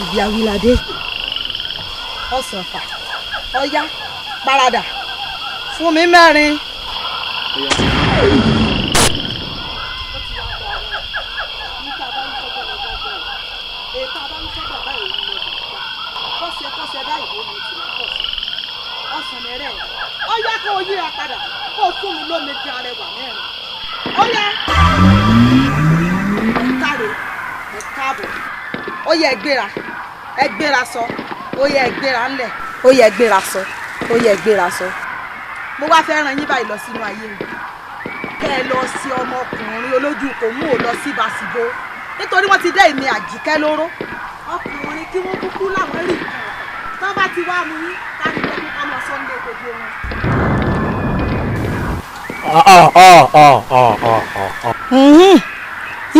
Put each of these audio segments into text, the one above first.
Ibi awilade. Ọ̀sán fà. Ọ̀yá parada. Fún mi mẹ́rin. Ọ̀yá kò yíra padà kó fún mi lómi di arẹwà mẹ́rin. Ọ̀yá. Káre ẹ káàbọ̀. Ó yẹ ẹ gbéra sọ. Ó yẹ ẹ gbéra ńlẹ̀. Ó yẹ ẹ gbéra sọ. Ó yẹ ẹ gbéra sọ. Mo wá fẹ́ ràn yín báyìí lọ sínú ayé mi. Kẹ́ ẹ lọ sí ọmọkùnrin olójú kò mú ò lọ sí Bàṣìbò. Nítorí wọ́n ti dé ìní Àjíkẹ́ lóró. Ọkùnrin kí wọ́n kúkú láwọn rí nǹkan. Tọ́ bá ti wá mú yín kárí lọ́dún ọmọ Sunday gbogbo wọn.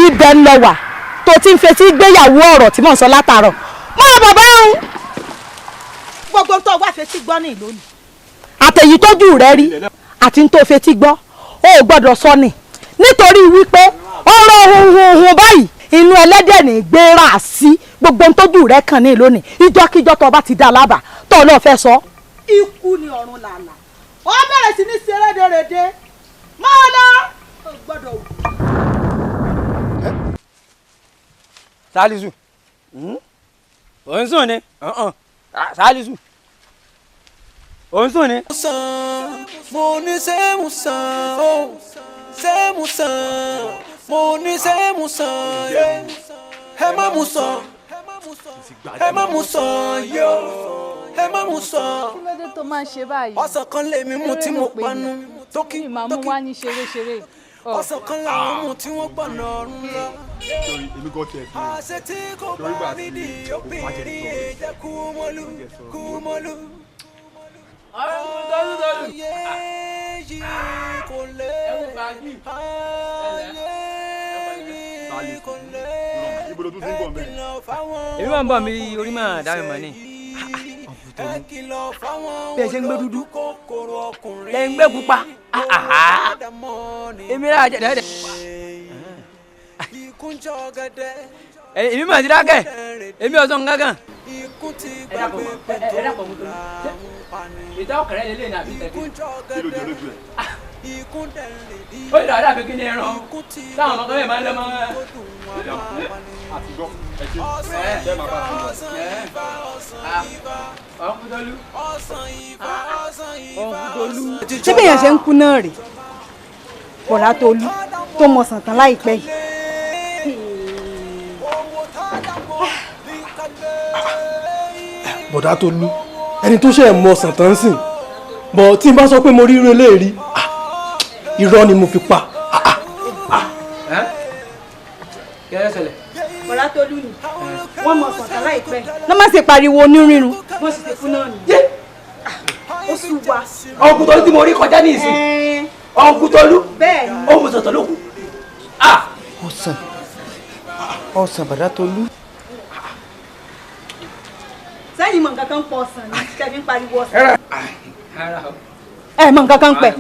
Ibẹ̀ ń lọ wà tó ti ń fetí gbéyàwó ọ̀rọ̀ tí mò ń sọ látàárọ̀. Mọ́ bàbá òun. Gbogbo tó wá fetí gbọ́ ní ìlú ni. Àtẹ̀yí tójú rẹ rí àti tó fetí gbọ́ ó gbọ́dọ̀ sọ ni nítorí wípé ọ̀rọ̀ ohun báyìí inú ẹlẹ́dẹ̀ ní gbéra sí gbogbo tójú rẹ kàn ní ìlú ni ìjọ́kíjọ́ tó bá ti dá lábà tó lọ́ọ́ fẹ́ sọ. Ikú ni ọ̀run làlà ó bẹ̀rẹ̀ sí ní ṣe rédèrèdè máa lọ ó gbọ́dọ̀ wù. Salisu òun sùn ni Salisu òun sùn ni. mo ní sẹ́mùsàn ó sẹ́mùsàn mo ní sẹ́mùsàn ẹ má mú sàn ẹ má mú sàn yó ẹ má mú sàn. kí ló dé tó máa ń ṣe báyìí. ọ̀sán kan lèmi mú tí mo panu tókì mi máa mú wá ní ṣeré-ṣeré. ọ̀sán kan làwọn mú tí wọ́n gbọ̀nà ọ̀run lọ. torí èmi gan tiẹ̀ fi àṣẹ tí kò bá nídìí obìnrin èjẹ kú mọ́lú kú mọ́lú. ayé yìí kò lè ayé yìí kò lè. ibo ló tún ti ń bọ̀ mẹ́. èmi máa ń bọ̀ mi orí máa dá mi mọ̀ ni. bí ẹ ṣe ń gbé dúdú lẹ ń gbé pupa èmi rà jẹ dẹ́dẹ́. èmi máa ti dákẹ́ èmi ọ̀sán gángan. ẹ dàpọ̀ mú tó ní. ìta ọ̀kẹ́rẹ́ lélẹ̀ ní àbí tẹ̀lé. kí ló jẹ lójú ẹ. ó yẹ dáadáa fi kí ni ẹran táwọn ọmọ kan yẹn máa ń lọ mọ́. àtijọ́ ẹ ṣe máa bá a lọ. ọ̀nkútọ́lú. Ṣé bí èèyàn ṣe ń kú náà rèé bọ̀dá Tolú tó mọ sàn tán láìpẹ́ yìí. bọ̀dá Tolú ẹni tó ṣe mọ sàn tán sìn bọ̀ tí n bá sọ pé mo rí irú eléyìí irọ́ ni mo fi pa. kí ẹ ṣẹlẹ̀. bọ̀dá Tolú ni wọ́n mọ sàn tán láìpẹ́ yìí. ló má ṣe pariwo onírìnrún wọ́n sì ṣe fún náà ni. ó sùn wá. ọ̀nkútọ́lú tí mo rí kọjá ní ìsìn. ọ̀nkútọ́lú. bẹ́ẹ̀ ni. ó mú sọ̀tọ̀ lókun. ọ̀sán bọ̀dá Tolú. sẹ́yìn mọ̀ nǹkan kan pọ̀ ọ̀sán ni ṣẹ́ni ń pariwo ọ̀sán. ẹ mọ̀ nǹkan kan pẹ̀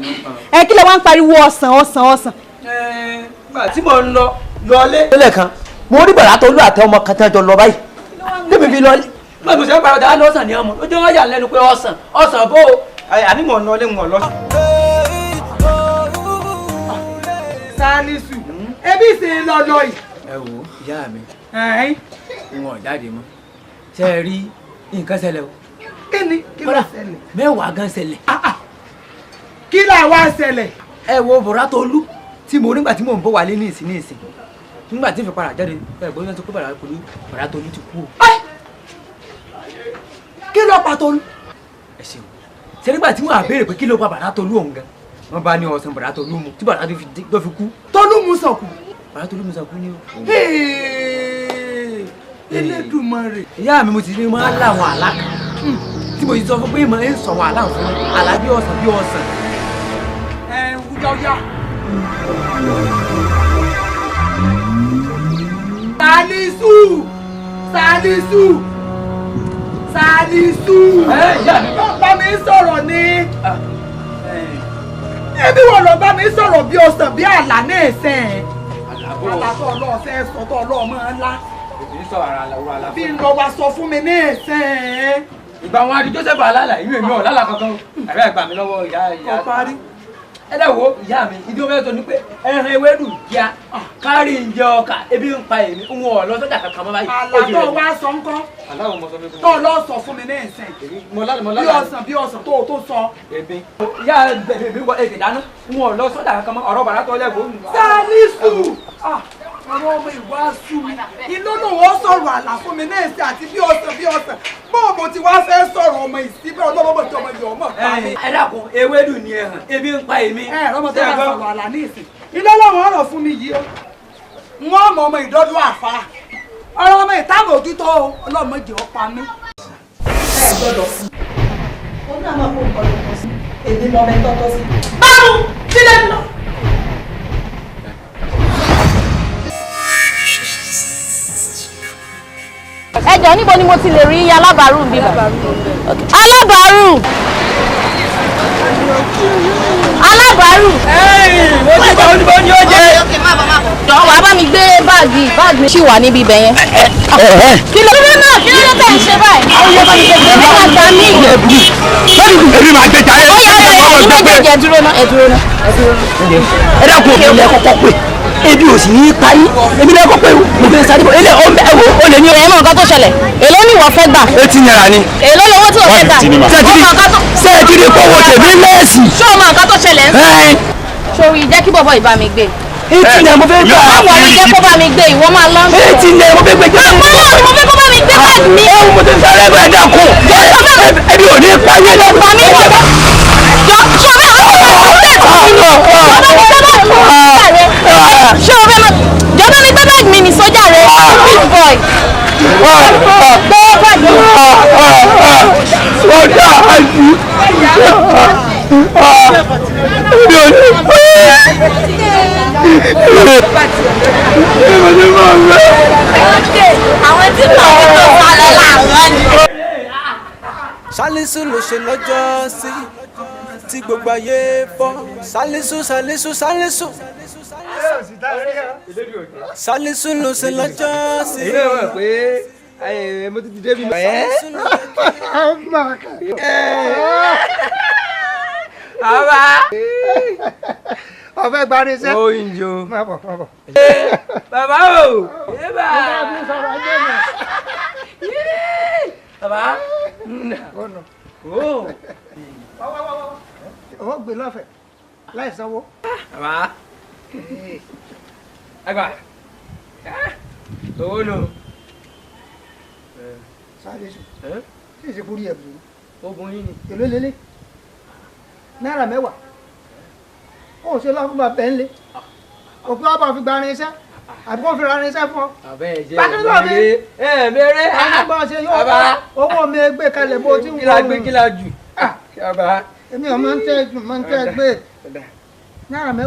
ẹ kí lè wá ń pariwo ọ̀sán. nígbà tí mo ń lọ lọlé. lẹ́ẹ̀kan mo rí bọ̀dá Tolú àti ọmọ kan tí wọ́n jọ lọ báyìí. débi fi lọlé. mo sì ń pariwo dáa lọ́sàn ní ọmọ lójú wọn yà lẹ́nu pé ọ̀sán bó àní mò ń lọlé ń wọ̀ lọ́sàn. Salisu ebi ṣe lọ́lọ́ yìí. ẹ wo ìyá mi ìwọ̀n jáde mọ́ ṣe é rí nǹkan ṣẹlẹ̀ o. kí ló ṣẹlẹ̀. mẹ́wàá gan ṣẹlẹ̀. kí là wá ṣẹlẹ̀. ẹ wo bọ̀dá Tolú tí mo nígbà tí mò ń bọ̀ wálé ní ìsìn nígbà tí n fi padà jáde ẹ̀gbọ́n yẹn tó kó bọ̀dá Tolú ti kú o. kí ló pa Tolú. ẹ ṣeun ṣe nígbà tí mo à béèrè pé kí ló pa bọ̀dá Tolú ọ̀hún gan wọ́n bá ní ọ̀sán bọ̀dá Tolú mu tí bọ̀dá tó fi kú. Tolú mu sàn kú. bọ̀dá Tolú mu sàn kú ni o. Elédùmarè. ìyá mi mo ti ní máa ń láwọn àlá kan tí mo ti sọ fún pé mo ń sọ wọn àlá fún mi àlá bí ọ̀sán. wúyáwúyá. Salisu. ìyá mi. bá mi sọ̀rọ̀ ni. ẹbí wọn lọ bá mi sọ̀rọ̀ bí ọ̀sán bí àlá náà sẹ́ẹ̀. àlàkọ́ ọlọ́ọ̀fẹ́ sọ́tọ̀ ọlọ́ọ̀mọ́ ńlá. èyí sọ ara lọ́wọ́ àlàfo. bí n lọ wá sọ fún mi ní ìsìn. ìgbà wọn adi Joseph alala ìlú èmi ọ̀ lálà kankan àbẹ́ àgbà mi lọ́wọ́ ìyá. kò parí. ẹ dẹ́ wo ìyá mi ìdí omi ẹ̀ tó ní pé ẹran ewédú kíá kárí ń jẹ ọkà ebi ń pa èmi ń wọ̀ lọ sọ́jà kankan mọ́ báyìí. àlàtọ̀ wá sọ ńkọ́. aláwọ̀ mọ̀ sọ fún mi. tó lọ sọ fún mi ní ìsìn. bí ọ̀sán tó tó sọ. èmi ìyá bèbè wọ èdè dáná ń wọ̀ lọ sọ́jà kankan mọ́ ọ̀rọ̀ bàrà tó lẹ́gbọ̀ọ́. Salisu àwọn ọmọ ìwàásù inú náà wọ́n sọ̀rọ̀ àlà fún mi náà ṣe àti bí ọ̀sán bọ́ọ̀mù tí wàá fẹ́ sọ̀rọ̀ ọmọ ìsíbẹ̀ ọlọ́mọ tí ọmọ ìyọ̀ ọmọ pa mi. ẹ dákun ewédú ni ẹ hàn ebi ń pa èmi. ọmọ tó bá sọ̀rọ̀ àlà ní ìsìn ilé lọ́wọ́ ọ̀rọ̀ fún mi yìí o wọ́n mọ ọmọ ìdọ́dún àfa ọ̀rọ̀ ọmọ ìtàgò ojútó ọlọ́mọ jẹ́ ọ̀pá mi. ẹ gbọ́dọ̀ sí ó ní àmọ́ kó gbọ́dọ̀ tọ́ sí èmi mọ ọmọ ìtọ́tọ́ sí. báwo sílẹ̀ lọ. ẹ jọ̀ọ́ níbo ni mo ti lè rí alábàárù ń bíbá alábàárù alábàárù. ó ti bá oníbó ni ó jẹ. jọ̀ọ́ wàá bá mi gbé báàgì mi ṣì wà níbi ibẹ̀ yẹn. kí ló dé náà kí ló dé tẹ̀ ń ṣe báyìí. àwọn yẹn bá mi gbé máa gbà mí. èmi máa gbé jayé. ẹ dúró náà. ẹ dákun òkè ilẹ̀ kọ́kọ́ pé ebi ò sì ní í parí ebi lẹ́kọ̀ọ́ pé mo fẹ́ sáré bọ̀ ilé ọ̀hún ẹ̀wò ó lè ní. ẹ mọ nǹkan tó ṣẹlẹ̀ èló ni ìwọ fẹ́ gbà. 80 naira ni. èló lówó tí o fẹ́ gbà. sẹ́ẹ̀tìrì kọ́wọ́ tèmi lẹ́ẹ̀sì. ṣé o mọ nǹkan tó ṣẹlẹ̀ ń sìn. sori jẹ́ kí bọ̀bọ̀ ìbá mi gbé. 80 naira mo fẹ́ gbà. báwo ni jẹ́ kó bá mi gbé ìwọ máa lọ. 80 naira mo fẹ́ gbé jẹ́. mo fẹ́ kó bá mi gbé báàgì mi. ẹ mo ti sáré bẹ́ẹ̀ dákun. ebi ò ní í parí ẹ̀ lọ́pàá mi. ṣé o fẹ́ mọ jọba mi gbé báàgì mi ní sójà rẹ big boy. sójà àjù ebi ò ní í àwọn tí kò tó falẹ̀ làwọn ni. Salisu ló ṣe lọ́jọ́ sí tí gbogbo ayé fọ́ Salisu ló ṣe lọ́jọ́ sí. èyí náà wọ̀ pé mo ti débi mọ́. bàbá. ọ̀fẹ́ gba ní iṣẹ́. ó ń jo. má bọ̀. bàbá o. yébà. bàbá. owó gbé lọ́fẹ̀ẹ́ láì sanwó. bàbá. àgbà. owó nù. Salisu tí ì ṣe kúrú yẹ bùrù. ogun yín ni. èló lélẹ̀ náírà 10 ó ṣe lọ́ fún bàbá ẹ̀ ń lé òpin ọba fi gba irinṣẹ́ àbí kò fi ra irinṣẹ́ fún ọ. àbẹ́ ẹ̀ jẹ́ ẹ̀ mẹ́rẹ́. àgbà ṣe yóò owó mi gbé kalẹ̀ bó ti ń wọ́n. kí la jù. bàbá. èmi ò máa ń tẹ́ gbé náírà 10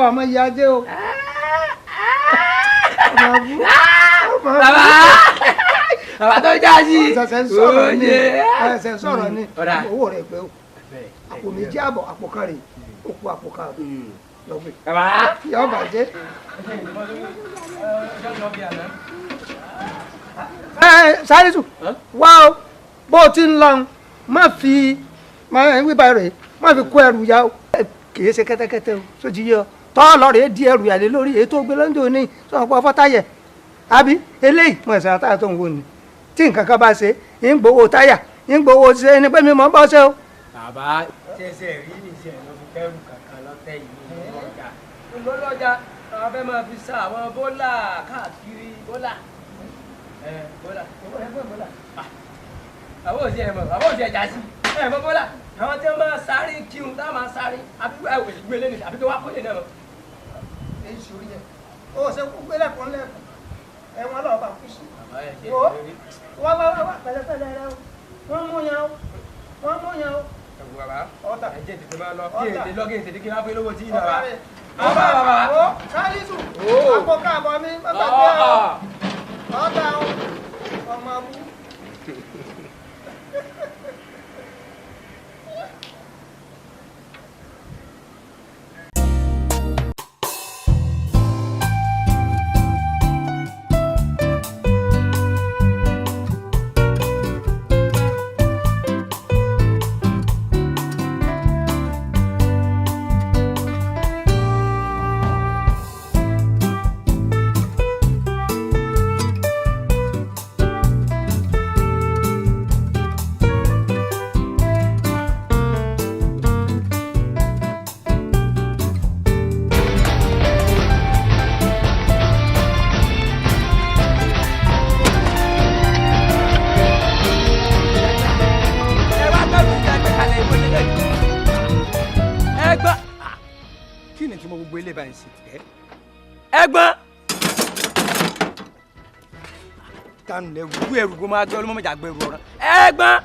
ọmọ ìyá jẹ́ o. bàbá tó já sí. ẹsẹ̀ ń sọ̀rọ̀ ni owó rẹ̀ pé o àpò méjì àbọ̀ àpò kan rè ó kú àpò kan lọ́gbẹ̀. yọ bàjẹ́. Salisu wá o bó o ti ń lọ má fi wíbá rẹ̀ má fi kó ẹrù ya o kì í ṣe kẹ́tẹ́kẹ́tẹ́ o sójú yẹ ọ tọ́ lọ rèé di ẹrù yàlẹ́ lórí èyí tó gbé lọ́jọ́ ní sọ̀rọ̀ pọ̀ fọ́táyẹ̀ àbí eléyìí mo ẹ̀sìn àtàyà tó ń wò ní tí nǹkan kan bá ṣe ń gbowó táyà ń gbowó ṣe ni pé mi mọ̀ bọ́ ṣe o. bàbá ṣẹ̀ṣẹ̀ rí nìṣẹ́ ló fi kẹ́rù kankan lọ́tẹ̀ yìí ní ọjà lọ́jà àwọn fẹ́ máa fi sa àwọn bọ́là káàkiri bọ́là àwọn òsì ẹ̀jà sí mọ́ bọ́là àwọn tí wọ́n máa sáré kírun táwọn máa sáré àbí ìwé lé nìyí àbí tó wá kó lè náà mọ́. èyí sori yẹ o ṣe kú gbélé fún lẹ́kùn ẹ̀wọ̀n lọ́ọ́ bá kú sí. wá pẹ̀lẹ́pẹ̀lẹ́ rẹ o wọ́n mú yan o. bàbá ọ̀tà ẹ̀jẹ̀ tètè máa lọ kí èdè lọ́gẹ̀ ètè kí wọ́n fẹ́ lówó tí ì bàbá. bàbá. Salisu àpò káàbọ̀ mi bàbá gbé ọ ọ̀tà ọmọ abú. kí ni tí mo gbogbo ilé báyìí sí ẹ. ẹ̀gbọ́n. tanu lẹ wú ẹrù gbọmọ agbẹ olómọjà gbẹrù ọ̀rọ̀. ẹ̀gbọ́n.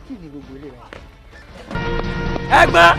kí ni gbogbo ilé báyìí. ẹ̀gbọ́n.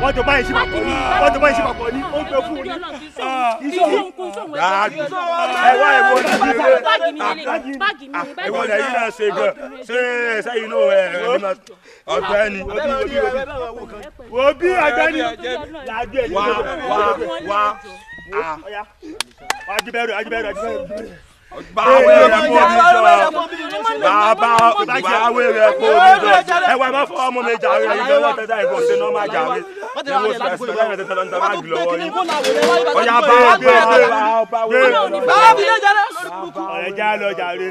wọ́n jọ báyìí ṣe papọ̀ ní wọ́n jọ báyìí ṣe papọ̀ ní ó ń pẹ́ fún un ní. ẹ̀wọ̀n lẹ́yìn náà ṣe gan ṣé sẹ́yìn náà ọ̀gbẹ́ni wo bí ọ̀gbẹ́ni làájú ẹ̀ wá ajibẹ́rù. Báwé rẹ̀ kó mi jọ. Báwé rẹ̀ kó mi jọ. Ẹ̀wọ̀n ẹ̀ máa fọwọ́ mú mi jàre. Ìjọba náà tẹ́tà ìbọn ṣe náà máa jàre. Ẹ̀wọ̀n oṣù ẹ̀sìn lọ́wọ́ ẹ̀ tẹ́tà lọ́ntà máa gbìlọ̀ wọ́n yín. Ọ̀yà bá ọ̀rẹ́ já lọ jàre.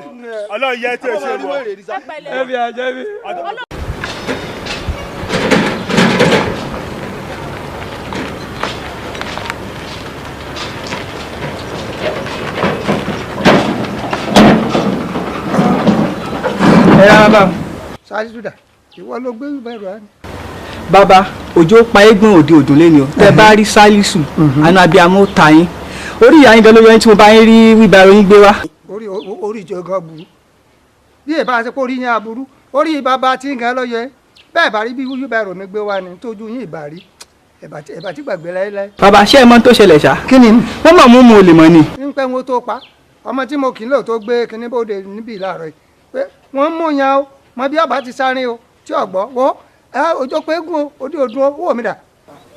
Ọlọ́run yẹ tí o ṣe wọ̀. ẹbí àjẹbí. bàbá Salisu dà ìwọ ló gbé bẹ̀rù á ní. bàbá òjò pa eégún òde òdò lẹ́ni o tẹ́ bá rí Salisu àná abiyamọ ta yín orí ìyá yín gan ló yọ yín tí mo bá yín rí wíbàrò yín gbé wá. orí ìjọ gan burú bí èbá ṣe kó rí yín aburú orí bàbá tí ń gan lọ yẹ bẹ́ẹ̀ bá rí bí wíbàrò mi gbé wá ni tójú yín ìbá rí ẹ̀bà tí gbàgbé láéláé. bàbá ṣé ẹ mọ̀ tó ṣẹlẹ̀ ṣá. kí ni. wọ́n mọ̀ mú mu olè mọ́ ni. ń pẹ́ wọn tó pa ọmọ tí mo kì í lò tó gbé kinní bóde níbí láàárọ̀ yìí pé wọ́n mú yan o mọ bí ọba ti sáré o tí ọgbọ́ wọ́ ojú pé gún o òdi òdun owó mi dà.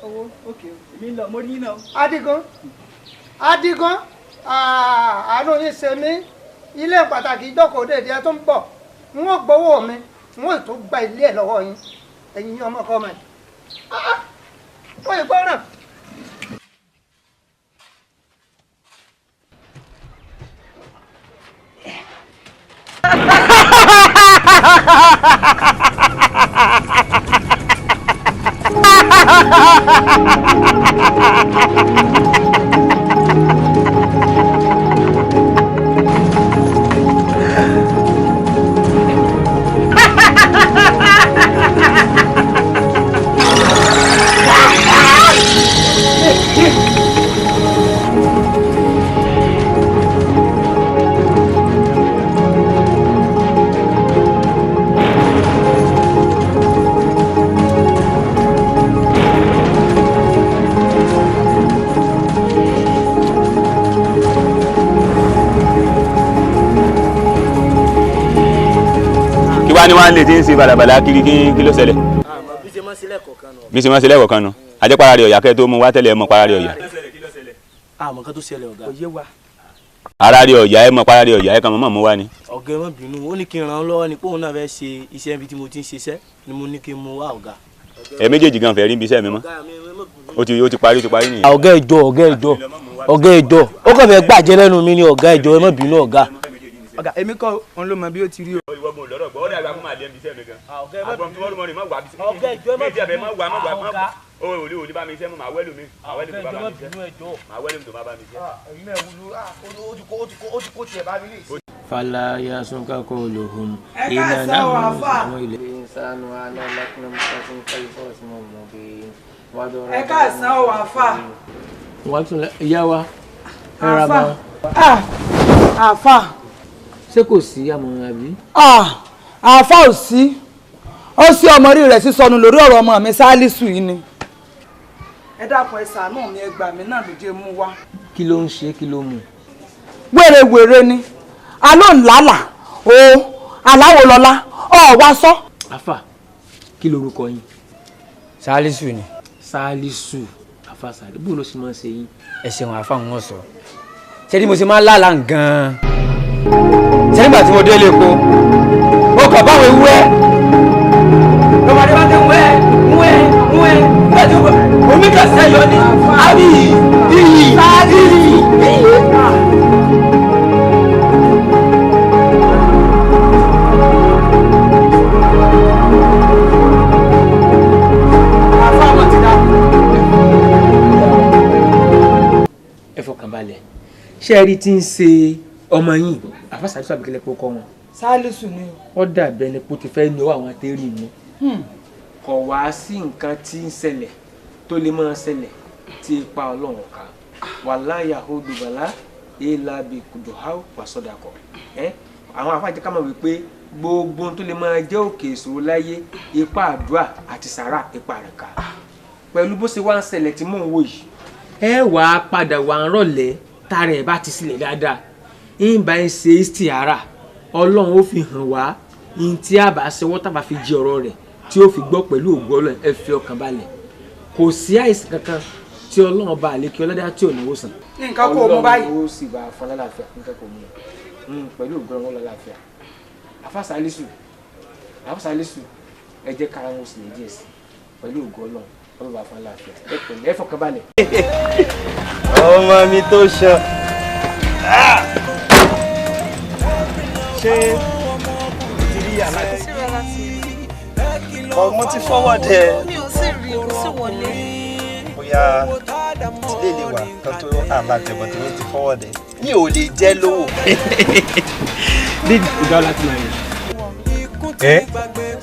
owó òkè èmi lọ mo rí yín náà. Adigun àánú yín ṣe mí ilé pàtàkì ìjókòó dèdè ẹ tó ń bọ̀ n ó gbowó mi n ó tó gba ilé ẹ lọ́wọ́ yín ẹ̀yin ọmọ kọ́ ọmọ yìí wọ́n yìí gbọ́ràn. ni wọ́n lè ti ń ṣe balabala kiri kí ló ṣẹlẹ̀. bí ṣe máa ń sílẹ̀ kọ̀ọ̀kan nù. bí ṣe máa ń sílẹ̀ kọ̀ọ̀kan nù ajẹ́ para rẹ̀ ọ̀yà kẹ́ tó mú wá tẹ́lẹ̀ ẹ̀ mọ̀ para rẹ̀ ọ̀yà. àmọ́ kan tó ṣẹlẹ̀ ọ̀gá. òye wa. ara rẹ̀ ọ̀yà ẹ̀ mọ̀ para rẹ̀ ọ̀yà ẹ̀ kan mọ̀ mú wá ni. ọ̀gá ẹ má bínú ó ní kí n ràn án lọ́wọ́ ni póun náà fẹ́ ṣe iṣẹ́ ibi tí mo ti ń ṣiṣẹ́ ni mo ní kí n mú wá ọ̀gá. ẹ méjèèjì gan fẹ́ rí ibi iṣẹ́ mi mọ́ ó ti parí nìyẹn. ọ̀gá ẹjọ́ ó kàn fẹ́ gbàjẹ́ lẹ́nu mi ni ọ̀gá ẹjọ́ ẹ má bínú ọ̀gá. ọ̀gá èmi kọ́ òun ló mọ bí ó ti rí o. ìwọ mo lọ́rọ̀ gbọ́ ó dàgbà fún màdé ibi iṣẹ́ mi gan. àgbọ̀n tí wọ́n lù mọ́ ni má wà bí sí. ọ̀gá ẹjọ́ ẹ má bínú ọ̀gá. o ò ní bá mi iṣẹ́ mu màá wẹ́lù mi. màá wẹ́lù mi tó bá bá mi iṣẹ́. fala yasunka qawluhum inna nahnu insanu ala lakum mustaqim kayfa mubin. ẹ káàsán o àfà. wọ́n tún ìyá wa ẹ ra bá wọn. àfà. ṣé kò sí àmọ̀ràn àbí. àfà ò sí ó sí ọmọ rí rẹ̀ sísọnù lórí ọ̀rọ̀ ọmọ mi Sálísù yìí ni. ẹ dákun ẹ ṣàánú mi ẹ gbà mí náà ló jẹ́ mú wá. kí ló ń ṣe kí ló mú. wèrè ni aló ńlálà o aláwo lọlá ọ wá sọ. àfà kí lorúkọ yín. Sálísù ni. Sálísù àfà sáré bó ló sì máa ń ṣe yín. ẹ ṣeun àfà wọn sọ ṣé tí mo ṣe máa ń lálàá gan-an. nígbà tí mo dé ilé epo ó kàn báwọn ewúrẹ́ lọ́mọdé bá tẹ wẹ́ nígbà tí omi kà sẹ́yọ ní àbí iyì. ẹ fọkàn balẹ̀ ṣé ẹ rí tí ń ṣe ọmọ yìí àfàsàlùsọ àbíkẹ́lẹ́ pé ó kọ́ wọn. Sálísù ni ó dàbẹ̀ ni kó ti fẹ́ ní ọwọ́ àwọn atẹ́rì mi. kò wá sí nǹkan tí ń ṣẹlẹ̀ tó lè máa ṣẹlẹ̀ tí ipa ọlọ́run ká wàlá yahudu bàlá elabi kuduhau wasọdakọ. àwọn afáàjẹ ká mọ̀ wípé gbogbo tó lè máa jẹ́ òkè ìṣòro láyé ipa àdúrà àti sàrà ipa rẹ̀ ká. pẹ̀lú bó ṣe wá ń ṣẹlẹ̀ tí mò ń wò yìí ẹ wà á padà wà ń rọ̀lẹ́ tààrà ẹ̀ bá ti sílẹ̀ dáadáa ń bá ń ṣe istiara ọlọ́run ó fi hàn wá ní tí a bá ṣe wọ́n tàbá fi jí ọ̀rọ̀ rẹ̀ tí ó fi gbọ́ pẹ̀lú ògo Ọlọ́run ẹ fi ọkàn balẹ̀ kò sí àìsàn kankan tí ọlọ́run bá àlékí ọlọ́dá tí ò ní wòsàn. nǹkan kò mú báyìí. ọlọ́run ó sì bá a fún lálàáfíà nǹkan kò mú pẹ̀lú ògo Ọlọ́run lálàáfíà. àfàsálísù ẹ jẹ́ kára wọn sì lè díẹ̀ sí pẹ̀lú ògo Ọlọ́run ọlọ́run bá a fún lálàáfíà ẹ pẹ̀lẹ́ ẹ fọkàn balẹ̀. ọmọ mi tó ṣan ṣé ti rí àlàyé ọmọ ti forward ẹ mi ò sì rí o sí wọlé bóyá tílé lè wà kan tó àlàtẹ̀bọ̀ tí wọ́n ti forward ẹ mi ò lè jẹ́ lówó. dídì ìdá láti máa yẹ.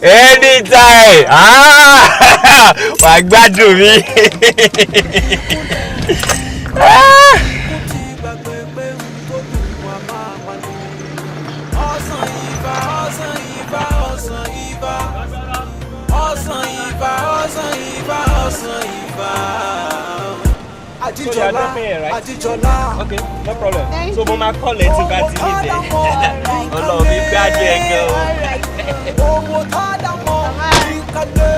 anytime wàá gbádùn mi. Ajijola. Okay, no problem. So mo máa call ẹ tí bá ti ní dẹ. Ọlọ́run mi gbádùn ẹ gan o. Owó tádà mọ́ ìkàlẹ̀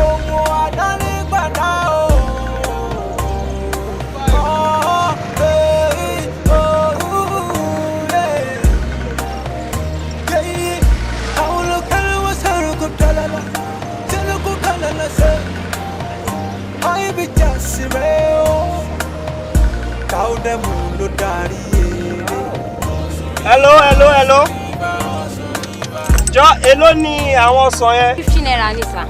owó adarí gbàdá o. Àwọn olùkẹ́rẹ́ wọ́n sọ̀rọ̀ kó dọ́là tẹ́lẹ̀ kó kálẹ̀ lọ́sẹ̀. Ayé bí jásí rẹ̀ o. Káwọ́ dẹ́mu ló darí eré. Hello. Jọ èló ni àwọn ọsàn yẹn? 50 naira ni sà.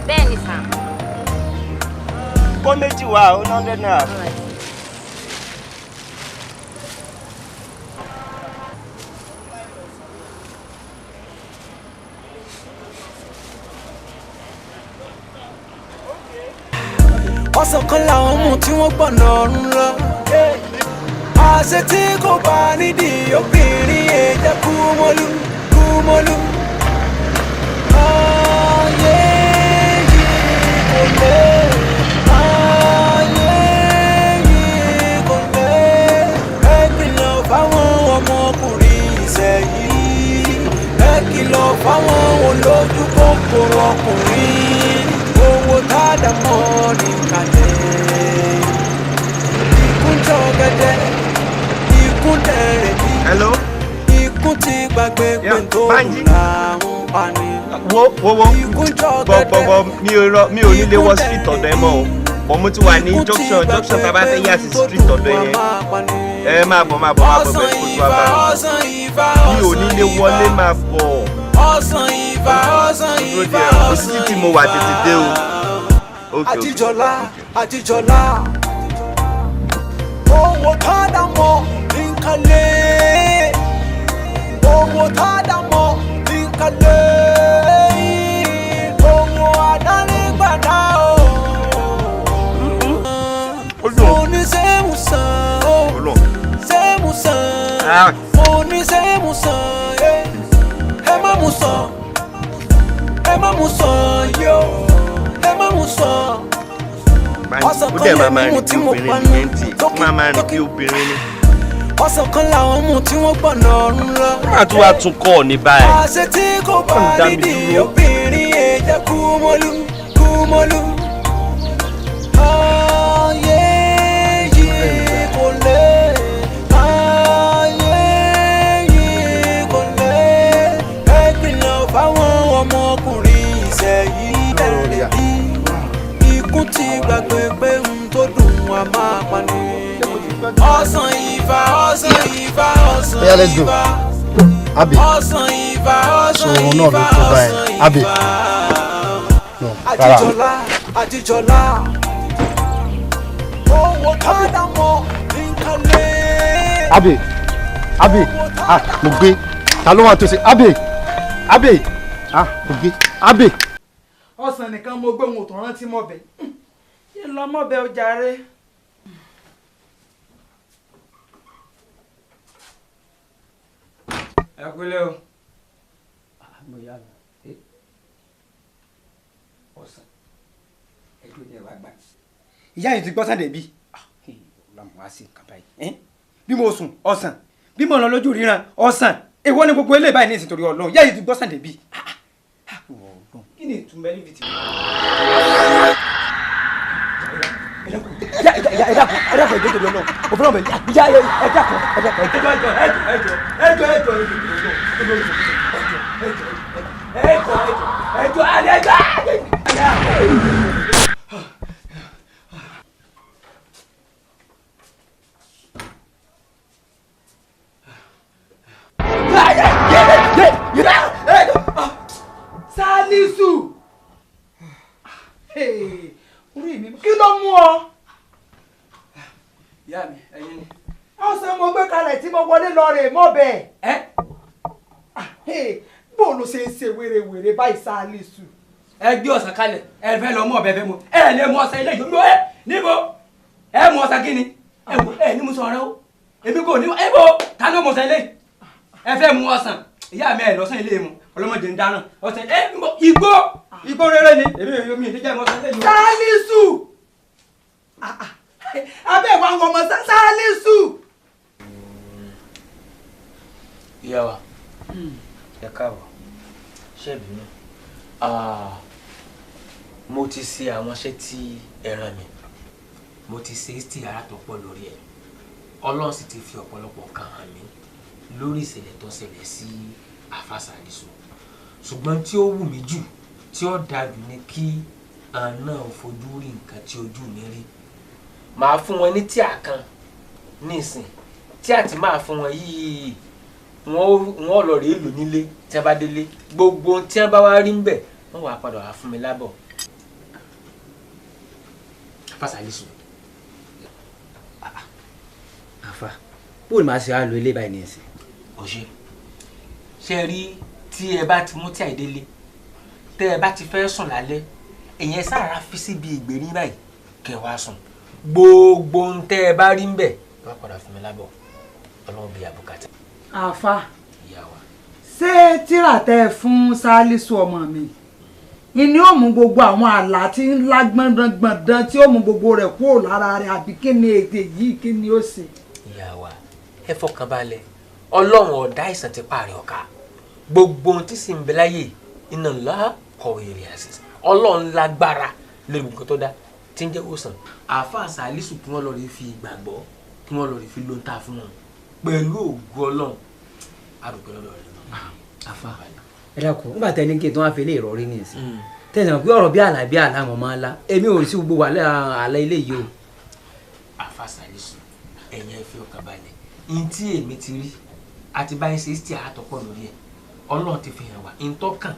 Bẹ́ẹ̀ ni sà. Kó méjì wá 100 naira. Ọ̀sán kan làwọn mú tí wọ́n gbọ̀nà ọ̀run lọ. Àṣẹ tí kò bá nídìí obìnrin èjẹ́ kúmọ́lú. Ayé yìí kò lè. Ayé yìí kò lè. Ẹ kìlọ̀ fáwọn ọmọkùnrin ìṣẹ̀yìn. Ẹ kìlọ̀ fáwọn olójú kòkòrò ọkùnrin. Owó tádà mọ́ ní kalẹ̀. Ikún jọ gẹ́gẹ́, ikún dẹ̀rẹ̀ ní. Hello. Ikún ti gbàgbé pé tó làwọn pa ni. Wo gbọ̀gbọ̀gbọ̀ mi ò nílé wọ street ọ̀dọ̀ ẹ mọ́ o. Bọ̀ mo ti wà ní junction tá a bá fẹ́ yà sí street ọ̀dọ̀ yẹn. Ẹ máa bọ̀ bẹ́ẹ̀ kó tó wá bá mi. Mi ò nílé wọlé máa bọ̀. Òsì tí mo wà tètè dé o. Ajijola. Owó tádà mọ́ ìkàlẹ̀. Owó tádà mọ́ ìkàlẹ̀. Owó adarí gbàdá o. Mo ní sẹ́mùsàn o. Sẹ́mùsàn. Mo ní sẹ́mùsàn. Ẹ má mú sàn. Ẹ má mú sàn yó. Ẹ má mú sàn. Ó dẹ̀ máa rìn bí obìnrin ní ẹntì. Ó máa rìn bí obìnrin ní. Ọ̀sán kan làwọn mú tí wọ́n gbọ̀nà ọ̀run lọ. Má tún wá tún kọ́ ọ ní báyìí. Àṣẹ tí kò bá nídìí obìnrin èjẹ́ kúmọ́lú. Ayé yìí kò lè. Ayé Yeah, let's go. Abi. So no, look to buy. Abi. No, Ajijola. Oh, Kadamo, Linkale. Abi. Ah, mo gbé. Ta ló wà tó ṣe? Abi. Ah, mo gbé. Abi. Ọ̀sán nìkan mo gbé ohun tó rántí mọ́bẹ̀. Kí n lọ mọ́bẹ̀ ó jàre. Ẹ kúlẹ̀ o. Mo yá lọ. Ọ̀sán. Ẹ dúró ní ẹ̀wà gbà. Ìyá yìí ti gbọ́ Sunday bí. Ọlọ́run wá sí nǹkan báyìí. Bí mo sùn ọ̀sán. Bí mo lọ lójú ríran ọ̀sán. Èwo ni gbogbo eléyìí báyìí ní ìsìn torí Ọlọ́run. Ìyá yìí ti gbọ́ Sunday bí. Kí ni ìtumọ̀ ẹni bìtì? Ẹ dákun ẹjọ́ torí Ọlọ́run. Òfin ọ̀bẹ ìyá ẹ dákun Salisu! Orí mi, kí ló mú ọ? Ìyá mi, ẹ̀yin ni. Ọ̀sẹ̀ mo gbé kalẹ̀ tí mo wọlé lọ rè mọ́ bẹ́ẹ̀. Bó ló ṣe ń ṣe wèrèwèrè báyìí Salisu? Ẹ gbé ọ̀sán kalẹ̀, ẹ fẹ́ lọ mú ọ̀bẹ fẹ́ mu. Ẹ lè mú ọ̀sán ilé ìjọba ẹ níbo? Ẹ mú ọ̀sán kí ni? Ẹ ní mo sọ ọ̀rẹ́ o. Èmi kò ní ẹ bò ta ló mú ọ̀sán ilé? Ẹ fẹ́ mú ọ̀sán. Ìyá mi ẹ lọ́sàn ilé mu. Ọlọ́mọdé ń dáná. Ọ̀sán igbó rere ni. Èmi mi ìdíjẹ́ mọ́ ọ̀sán ilé yìí. Salisu! Abẹ́ wa ń wọ ọmọ Salisu! Ìyá wa, ẹ káàbọ̀, ṣé bínú? Mo ti ṣe àwọn iṣẹ́ tí ẹ rán mi. Mo ti ṣe ìstíyàrá tó pọ̀ lórí ẹ̀. Ọlọ́run sì ti fi ọ̀pọ̀lọpọ̀ kan hàn mí lórí ìṣẹ̀lẹ̀ tó ṣẹlẹ̀ sí Àfà Sàlísù. Ṣùgbọ́n tí ó wù mí jù tí ó dájú ni kí àná fojú rí nǹkan tí ojú mi rí. Màá fún wọn ní tíà kan nísìn. Tíà tí màá fún wọn yìí wọ́n lọ rèé lò nílé tí a bá délé. Gbogbo tí a bá wá rí ń bẹ̀ wọ́n wá padà wá fún mi lábọ̀. Àfà Sàlísù. Àfà bóòlù máa ṣe á lo ilé báyìí ní ẹsẹ̀. Ṣé rí tí ẹ bá ti mú tí àìdélé tẹ́ ẹ bá ti fẹ́ sùn lálẹ́ èyàn sára fi síbi ìgbèrí báyìí kẹ́ wá sùn. Gbogbo ń tẹ́ ẹ bá rí ń bẹ̀ wá padà fún mi lábọ̀. Ọlọ́run bí àbùkátà. Àfà, ṣé tírà tẹ́ fún Salisu ọmọ mi ìní ó mú gbogbo àwọn àlá tí ń lá gbọ̀ndàn tí ó mú gbogbo rẹ̀ kúrò lára rẹ̀ àbí kí ni èdè yìí kí ni ó ṣe? Ìyá wa ẹ fọkàn balẹ̀ Ọlọ́run ọ̀dá ìsàn ti pààrẹ̀ ọ̀ka gbogbo ohun tí sì ń bẹ láyé iná ńlá kọ̀wé èrè àṣìṣe Ọlọ́run lágbára lórí nǹkan tó dá tí ń jẹ́ òsàn. Àfà Sàlísù kí wọ́n lọ rí fi ìgbàgbọ́ kí wọ́n lọ rí fi lóńtà fún wọn pẹ̀lú ògo Ọlọ́run àdùpẹ́ lọ́dọ̀ rẹ̀. Àfà ẹ dákun nígbà tẹni kí n tó wá fi lè rọrí ní ìsìn tẹsán pé ọ̀rọ̀ bí àlà mọ̀ máa la èmi ò sí gbogbo àlà ilé yìí o. Àfà Sàlísù ẹ̀yin ẹ fi ọkàn balẹ̀ ihun tí èmi ti rí àti báyìí ṣe tí a tọ́pọ̀ lórí ẹ̀ Ọlọ́run ti fi hàn wá ihun tó kàn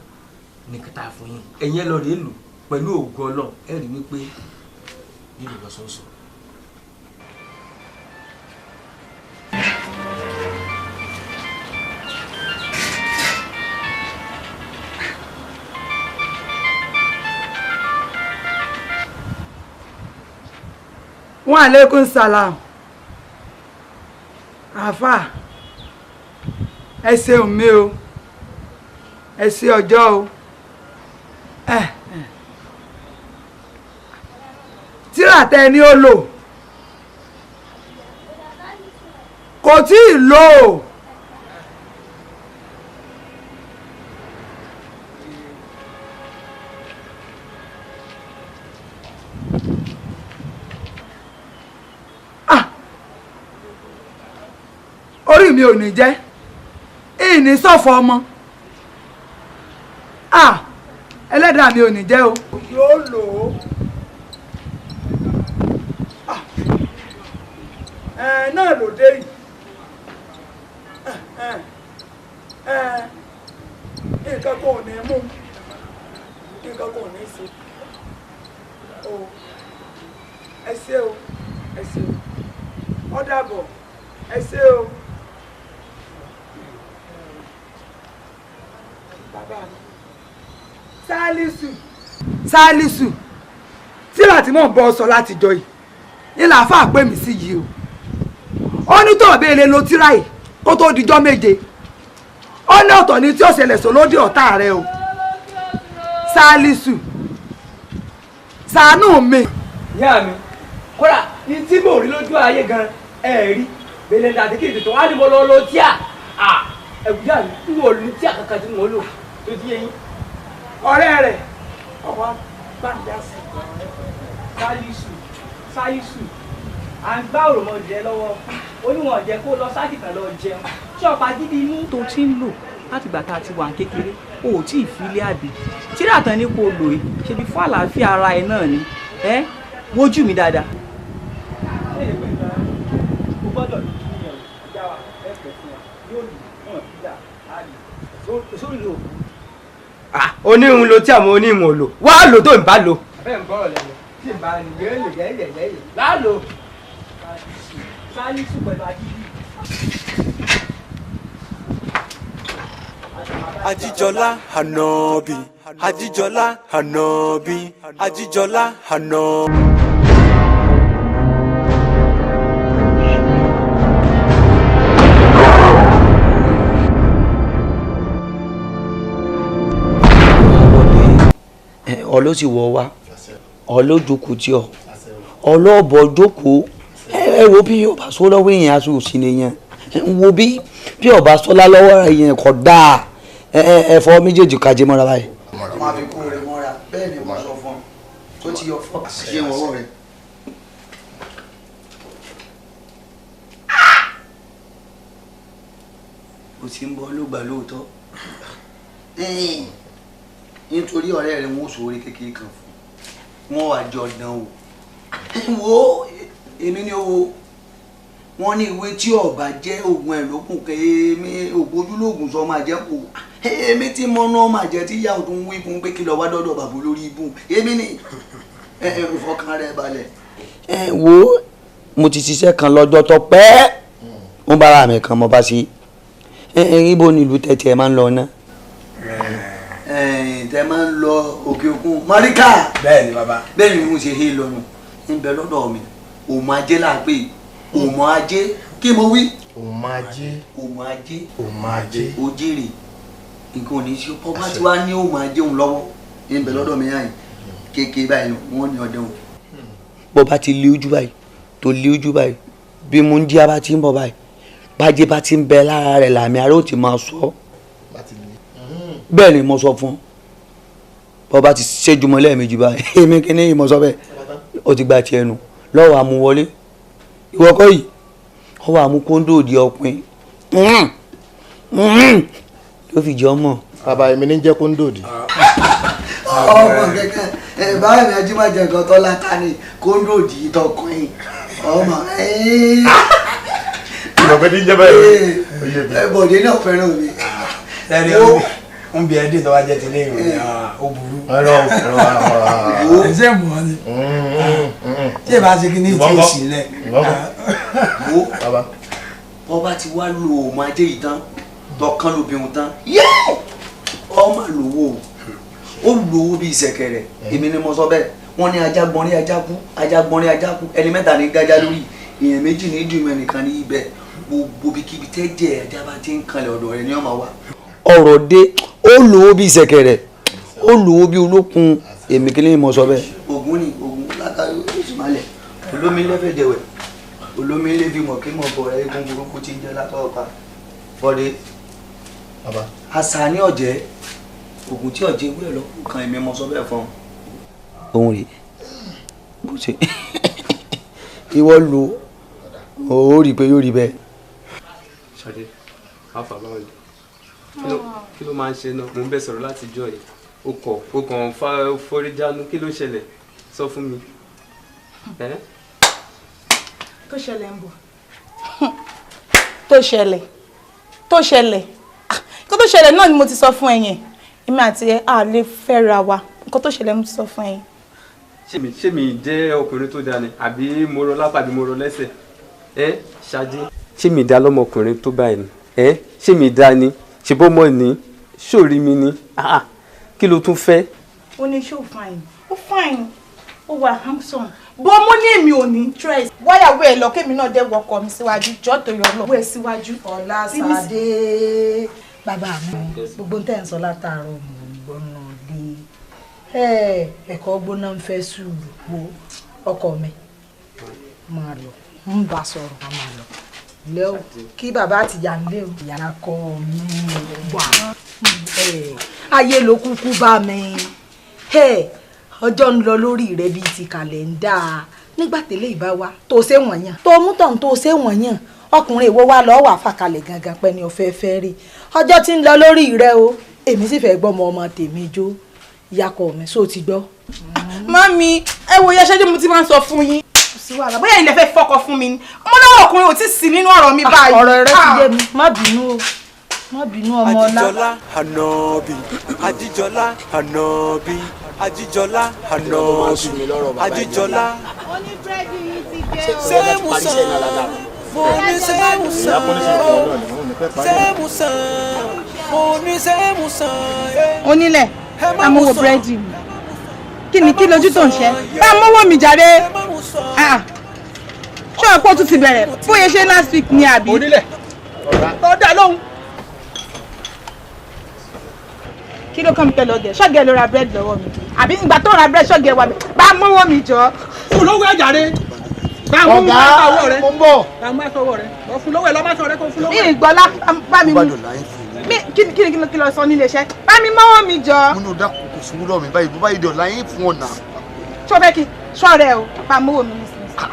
ní kẹta fún yín ẹ̀yin ẹ lọ rèé lò pẹ̀lú ògo Ọlọ́run ẹ rí wípé nílùú lọ́sọ̀ọ̀sọ̀. Wa alaikum salam. Àfà, ẹ ṣeun mi o, ẹ ṣe ọjọ́ o. Tírà tẹ ni ó lò kò tí ì lò ó. Orí mi ò ní jẹ́ ìní sọ̀fọ̀ ọmọ ẹlẹ́dàá mi ò ní jẹ́ o. Yóò lò ó náà ló dé yìí. nǹkan kò ní mú nǹkan kò ní sí o ẹ ṣé o ẹ ṣé o ó dàbọ̀ ẹ ṣé o. bàbá mi Sálísù tíra tí mò ń bọ́ sọ láti jọ yìí ní làáfàá pè mí sí yìí o ó ní tó ọ̀bẹ ilé lo tíra yìí kó tó dijọ́ méje ó ní ọ̀tọ̀ ní tí ó ṣẹlẹ̀ sọ lóde ọ̀tá rẹ o Sálísù ṣàánú mi. ìyá mi kódà ní tí mò ń rí lójú ayé gan ẹ rí bẹ́lẹ̀ dàdí kí ètò wá ní mo lọ lo tíà ẹ̀gbọ́n mi n ò ní tíà kankan tí mo lò tó ti yẹ yín. ọ̀rẹ́ rẹ̀ ọwọ́ gbàǹdà sí Sálísù à ń gbá òròmọdé lọ́wọ́ ó ní wọn jẹ́ kó lọ sákìtàn lọ jẹun tí ọ̀pá gidi inú tó ti ń lò láti gbà tá a ti wà kékeré o ò tí ì fi ilé àbí tíra tán ní kó o lò yìí ṣebí fún àlàáfíà ara ẹ náà ni ẹ wojú mi dáadáa. oníhun lo tí àwọn oníhun ò lò wá lò tó ń bá lò. bẹ́ẹ̀ ń bọ̀rọ̀ lẹ́nu tí ì bá ní yẹ́yẹ́ láàlò Sálísù pẹ̀lú agídí. Ajíjọlá Ànọ́bì, Ajíjọlá Ànọ́bì, Ajíjọlá Ànọ́bì. ọlọ́ sì wọ wá ọlọ́jókòó tí ọ ọlọ́ọ̀bọ jókòó ẹ wo bí ọba sọ lọ́wọ́ èèyàn aṣọ òsì nìyẹn wo bí ọba sọlá lọ́wọ́ èèyàn kò dáa ẹ̀fọ́ méjèèjì kájé mọ́ra báyìí. máa fi kó rẹ mọ́ra bẹ́ẹ̀ ni mo sọ fún ọ tó ti yọ fọ́ ṣé wọ́wọ́ rẹ. o ti ń bọ́ ló gbà lóòótọ́ nítorí ọ̀rẹ́ rẹ̀ wọ́n sòwòrè kékeré kan fún wọn wà jọ dán o wo èmi ni o wọ́n ní ìwé tí ọba jẹ́ oògùn ẹ̀ lókun kéèmí oògùn ojúlóògùn sọ máa jẹ́ kó èmi tí mo ná máa jẹ́ tí yàwó tó ń wí fún pé kí lọ wá dọ́dọ̀ bàbá lórí ibùn èmi ni ìfọkàn rẹ̀ balẹ̀. wo mo ti ṣiṣẹ́ kan lọ́jọ́ tó pẹ́ wọ́n bára mi kan mo bá sí ibo nílùú tẹ̀tẹ̀ ẹ̀ máa ń lọ náà tẹ máa ń lọ òkè òkun mọ́ríkà. bẹ́ẹ̀ ni bàbá. bẹ́ẹ̀ ni mo ṣe hé lọ́nu níbẹ̀ lọ́dọ̀ mi òmò ajé là ń pè òmò ajé kí mo wí. òmò ajé. òmò ajé. òmò ajé. ojèrè nǹkan ò ní sí ọba tí wàá ní òmò ajé òun lọ́wọ́ níbẹ̀ lọ́dọ̀ mi yàn kéèké báyìí wọ́n ní ọdẹ òun. bó bá ti lé ojú báyìí tó lé ojú báyìí bí mo ń jí abá ti ń bọ̀ báyìí bájé bá ti ń bẹ lára rẹ̀ làmì aró ti máa sọ bẹ́ẹ̀ ni mo sọ fún bọ́ba ti ṣẹ́júmọ́ lẹ́ẹ̀mejì báyìí èmi kí ni ìmọ̀ sọ bẹ́ẹ̀ ó ti gba tiẹ̀ nù lọ́wọ́ àmúwọlé ìwọ kọ́ yìí ọwọ́ àmú kóńdó òdi ọpin ló fi jọ mọ̀. bàbá èmi ní jẹ́ kóńdó òdi. ọmọ kẹkẹ báyìí mi ajímọ̀jẹ nǹkan tó láta ni kóńdó òdi tọkùnrin ọmọ ìbọ̀pẹ́ ní jẹ́ báyìí. bọ̀dé náà fẹ́ràn mi. ń bí ẹdín tó wá jẹ ti léyìn òní ó burú. ẹsẹ̀ mọ́ ni tí ẹ bá ṣe kí ní tí ì sílẹ̀. wọ́n bá ti wá lo òmò ajé yìí tán tọkàn lóbìnrin tán ọmọ lówó ó lówó bíi ìṣẹ̀kẹ̀rẹ̀ èmi ni mo sọ bẹ́ẹ̀ wọ́n ní ajá gbọ́nrín ajá kú ajá gbọ́nrín ajá kú ẹni mẹ́ta ní gájá lórí èèyàn méjì ní ìdùnnú ẹnìkan ní ibẹ̀ gbogbo bíkíbi tẹ́jẹ̀ ajá bá ti ń kanlẹ̀ ọ̀dọ̀ rẹ̀ ní ọmọ wa. ọ̀rọ̀ dé ó lówó bíi ìṣẹ̀kẹ̀rẹ̀ ó lówó bíi olókun èmi kí ni mo sọ bẹ́ẹ̀. ògùn ni ògùn látàrí oṣù malẹ̀ olómi lẹ́fẹ̀ẹ́ jẹ̀wẹ̀ olómi ilé bímọ kí mọ̀ bọ̀ ẹ́ egun burúkú ti ń jẹ́ látọ̀ pa fọ́dé àṣà ní ọ̀jẹ́ ògùn tí ọ̀jẹ́ wúlẹ̀ lọ kan èmi mọ sọ bẹ́ẹ̀ fún un. ohun rèé bó ṣe ìwọ lo ó rí i pé yóò rí bẹ́ẹ̀. Ṣadé àfà báwo ni kí ló máa ń ṣe náà mo ń bẹ sọ̀rọ̀ láti jọ yìí o kàn forí jánu kí ló ṣẹlẹ̀ sọ fún mi. tó ṣẹlẹ̀ ń bọ̀ tó ṣẹlẹ̀ tó ṣẹlẹ̀ nǹkan tó ṣẹlẹ̀ náà ni mo ti sọ fún ẹ yẹn èmi àti ẹ á lè fẹ́ra wa nǹkan tó ṣẹlẹ̀ mo ti sọ fún ẹ yẹn. ṣé mi jẹ́ ọkùnrin tó dáa ni àbí mo rọ lápá àbí mo rọ lẹ́sẹ̀ Ṣadé ṣé mi dá lọ́mọkùnrin tó báyìí ni ṣé mi dá ni ṣe bó mọ̀ ní ṣòrí mi ni kí ló tún fẹ́. ó ní ṣó fine ó fine ó wà handsome bó mo ní èmi ò ní interest wáyàwó ẹ lọ kémi náà dé wọkọ mi síwájú jọ tó yọ lọ wẹ síwájú. Ọlásàdé bàbá mi gbogbo tẹ́ ń sọ látàárọ̀ mò ń gbọ́nà lé ẹ̀kọ́ gbóná ń fẹ́ sùúrù wo ọkọ mi máa lọ ń bá sọ̀rọ̀ ká máa lọ lẹ́wọ̀ kí bàbá àti ìyá ń lé o ìyá kọ mi wà ayé ló kúkú bá mi ọjọ́ ń lọ lórí rẹ bíi ti kàlẹ́ńdà nígbà tẹ́lẹ̀ ìbá wa tó ṣe wọ̀nyàn tó mú tàn tó ṣe wọ̀nyàn ọkùnrin èwo wa lọ́ọ́ wà fàkalẹ̀ gangan pẹ́ ni ọ̀fẹ́ fẹ́ rí ọjọ́ tí ń lọ lórí rẹ o èmi sì fẹ́ gbọ́ ọmọ tèmi jó ìyàkọ̀ mi sóò ti gbọ́. Mami ẹ wo yẹsẹ́ tí mo ti máa ń sọ fún yín síwájú bóyá ilẹ̀ fẹ́ fọkọ fún mi ni ọmọ náà ọkùnrin ò tí ì sí nínú ọ̀rọ̀ mi báyìí. ọ̀rọ̀ rẹ ti yé mi má bínú o má bínú ọmọ ọlá. Ajíjọlá Ànàbì Ajíjọlá Ànàbì Ajíjọlá Ànàbì Ajíjọlá. Sẹ́mùsàn mo ní sẹ́mùsàn sẹ́mùsàn mo ní sẹ́mùsàn. Onílẹ̀ amówó búrẹ́dì mi kí ni kí lójú tó ń ṣe bá mówó mi jáde ṣé ọ̀pọ̀ tún ti bẹ̀rẹ̀ bóyá ṣe last week ni àbí. Onílẹ̀ ó dá lóhùn. kí ló kàn mí pẹ̀lú ọ̀gẹ̀ ṣọ́gẹ̀ ló ra búrẹ́dì lọ́wọ́ mi àbí ìgbà tó ra búrẹ́dì ṣọ́gẹ̀ wà mí bá mówó mi jọ. fún lówó ẹ̀jà rẹ bá mú aṣọwọ́ rẹ bá mú aṣọwọ́ rẹ lọ fún lówó ẹ̀ lọ́mọ aṣọ rẹ kó fún lówó ẹ̀. ìgbọ́lá bá mi mú kí ló sọ nílé iṣẹ́ bá mi mọ́wọ́ mi jọ. múnú dákun kò sówó lọ́ọ̀ mi báyìí bó báyìí dọ̀ láyé fún ọ̀nà. ṣó fẹ́ kí ṣọ́ọ̀rẹ́ o bá mówó mi nísinsìnyí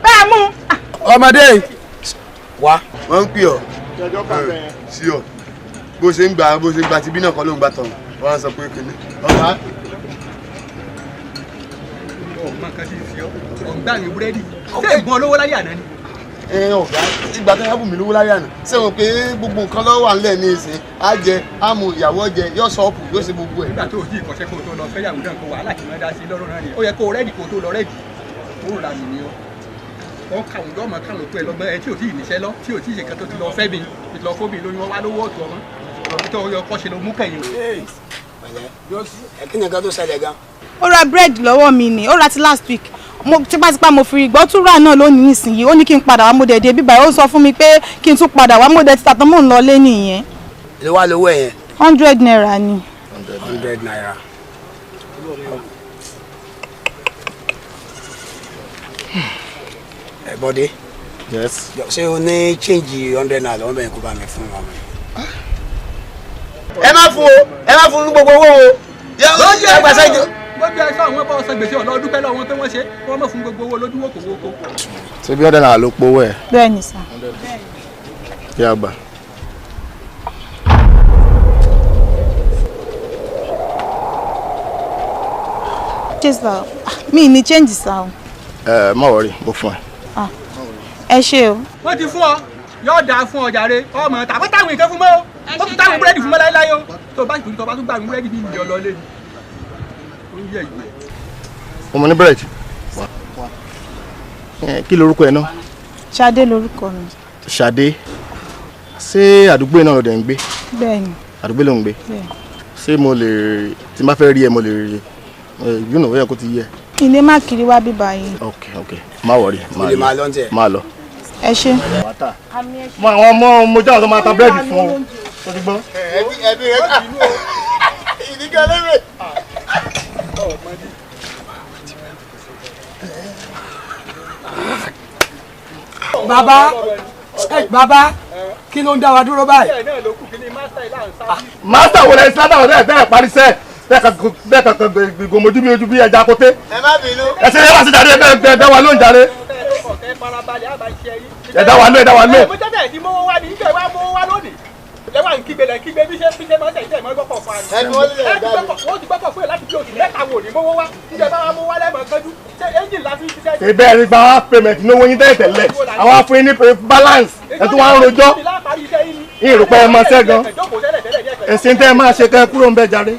bá mú. ọmọdé wa wọ́n ń pè ọ́ sí ọ bó ṣe ń gba tibí náà kọ́ ló ń gbà tán wọ́n á sọ pé kìnní. ọ̀gá. ọmọ kan ti fi ọgbà mi búrẹ́dì ṣé ìgbọ́n olówó láyé àná ni. ọ̀gá ìgbà tó yà bù mí lówó láyé àná sẹ́wọ̀n pé gbogbo nǹkan lọ́wọ́ à ń lẹ̀ ní ìsìn á jẹ á mu ìyàwó jẹ yóò ṣọ́ọ̀pù yóò ṣe gbogbo ẹ̀. nígbà tó o jí ìkọ̀ṣẹ́ kó o tó lọ fẹ́yàwó náà kó wàhálà kí wọ́n dá sí lọ́rùn náà ni ó yẹ kó o rẹ́dì kó o tó lọ rẹ́dì ó rà mí ni ó wọ́n kàwọn yóò máa kàwọn pé lọ́gbọ́n ẹ tí ò tí ì níṣẹ́ lọ tí ò tí ì ṣe nǹkan tó ti lọ fẹ́ mi ti lọ fóbi lóyún wọn wá lówó ọ̀tọ̀ ọmọ ọ̀rọ̀ tó yọ kọ́ ṣe ló mú kẹ́yìn. kí ni nǹkan tó ṣẹlẹ̀ gan. ó ra búrẹ́dì lọ́wọ́ mi ni ó ra ti last week mo tipátipá mo fi ìgbọ́ tún rà náà lónìí nísìnyí ó ní kí n padà wá mo dẹ̀ dé bíbá ó sọ fún mi pé kí n tún padà wá mo dẹ̀ ti tàtàn mò ń lọ lé nìyẹn. ilé wa lówó ẹ̀ yẹn. 100 naira ni. 100 naira. ẹ bọ́dé. yes. ṣé o ní change 100 naira lọ́wọ́ bẹ́ẹ̀ kó bá mi fún wa. ẹ má fún o ẹ má fún gbogbo owó o. lójú ẹ sọ àwọn bá ọsàn gbèsè ọ̀nà ọdún pẹ́lú àwọn pé wọ́n ṣe wọ́n mọ̀ fún gbogbo owó lójúwò kò wó kó. ṣé bí ọ̀dẹ̀ náà ló powó ẹ̀. bẹ́ẹ̀ ni sà. kí a gbà. mi ní change sá o. má wọrí mo fún ẹ. ẹ ṣé o. wọ́n ti fún ọ yóò dáa fún ọ jàre ọmọ tàbí táwọn nǹkan fún mọ́ o ó tún táwọn búrẹ́dì fún mọ́ láéláé o tó bá tún gbà mí búrẹ́dì bí ìyọ̀ lọ lé ni. ọmọ ní búrẹ́dì kí lorúkọ ẹ náà. Ṣadé lorúkọ mi. Ṣadé ṣé àdúgbò náà lọ́dẹ̀ ń gbé. bẹ́ẹ̀ni. àdúgbò ló ń gbé. bẹ́ẹ̀ni. ṣé mo lè tí n bá fẹ́ rí ẹ mo lè rí yóò náà ó yẹ kó ti yẹ. ilé má kiri wá bíbá yìí. ok má wọrí má lọ. ẹ ṣé. mo àwọn ọmọ mo jáwọ́ tó máa ta búrẹ́dì fún ọ tó ti gbọ́. ẹbí rẹ ká ìdíkẹ́ lẹ́rẹ̀. bàbá kí ló ń dá wa dúró báyìí. mástà wo lẹ sábà wọn bẹ́ẹ̀ parí sẹ bẹ́ẹ̀ kankan gbòmójú mi ojú bí ẹja kóté. ẹ má bínú. ẹ ṣe yẹ wá sí jáde bẹ́ẹ̀ dá wa lóhùn jáde. ẹ dá wa lóhùn ẹ dá wa lóhùn. mo tẹ́tẹ̀ tí mowó wá ní ìjọ ìwà mowó wá lónìí lẹ́wà ń kígbe lẹ́ kígbe bí ṣe máa ń tẹ̀yìn tẹ̀yìn mọ́ gbọ́kọ̀ fún wa. wọ́n ti gbọ́kọ̀ fún ẹ láti bí oṣù mẹ́ta wò ní mowó wá ìjọ ìbá wa mowó wá lẹ́mọ̀ kánjú ṣé ẹ́ńjìn la fi ṣiṣẹ́. ṣe bẹ́ẹ̀ ni gba payment ní owó yín tẹ́lẹ̀ tẹ́lẹ̀ àwọn afún yín ní balance ẹ̀ tó wá ń rojọ́. ìrùpẹ́ ẹ máa ṣẹ́gan ẹ̀sìn tẹ́ ẹ máa ṣe kẹ́ kúrò ń bẹ jàre.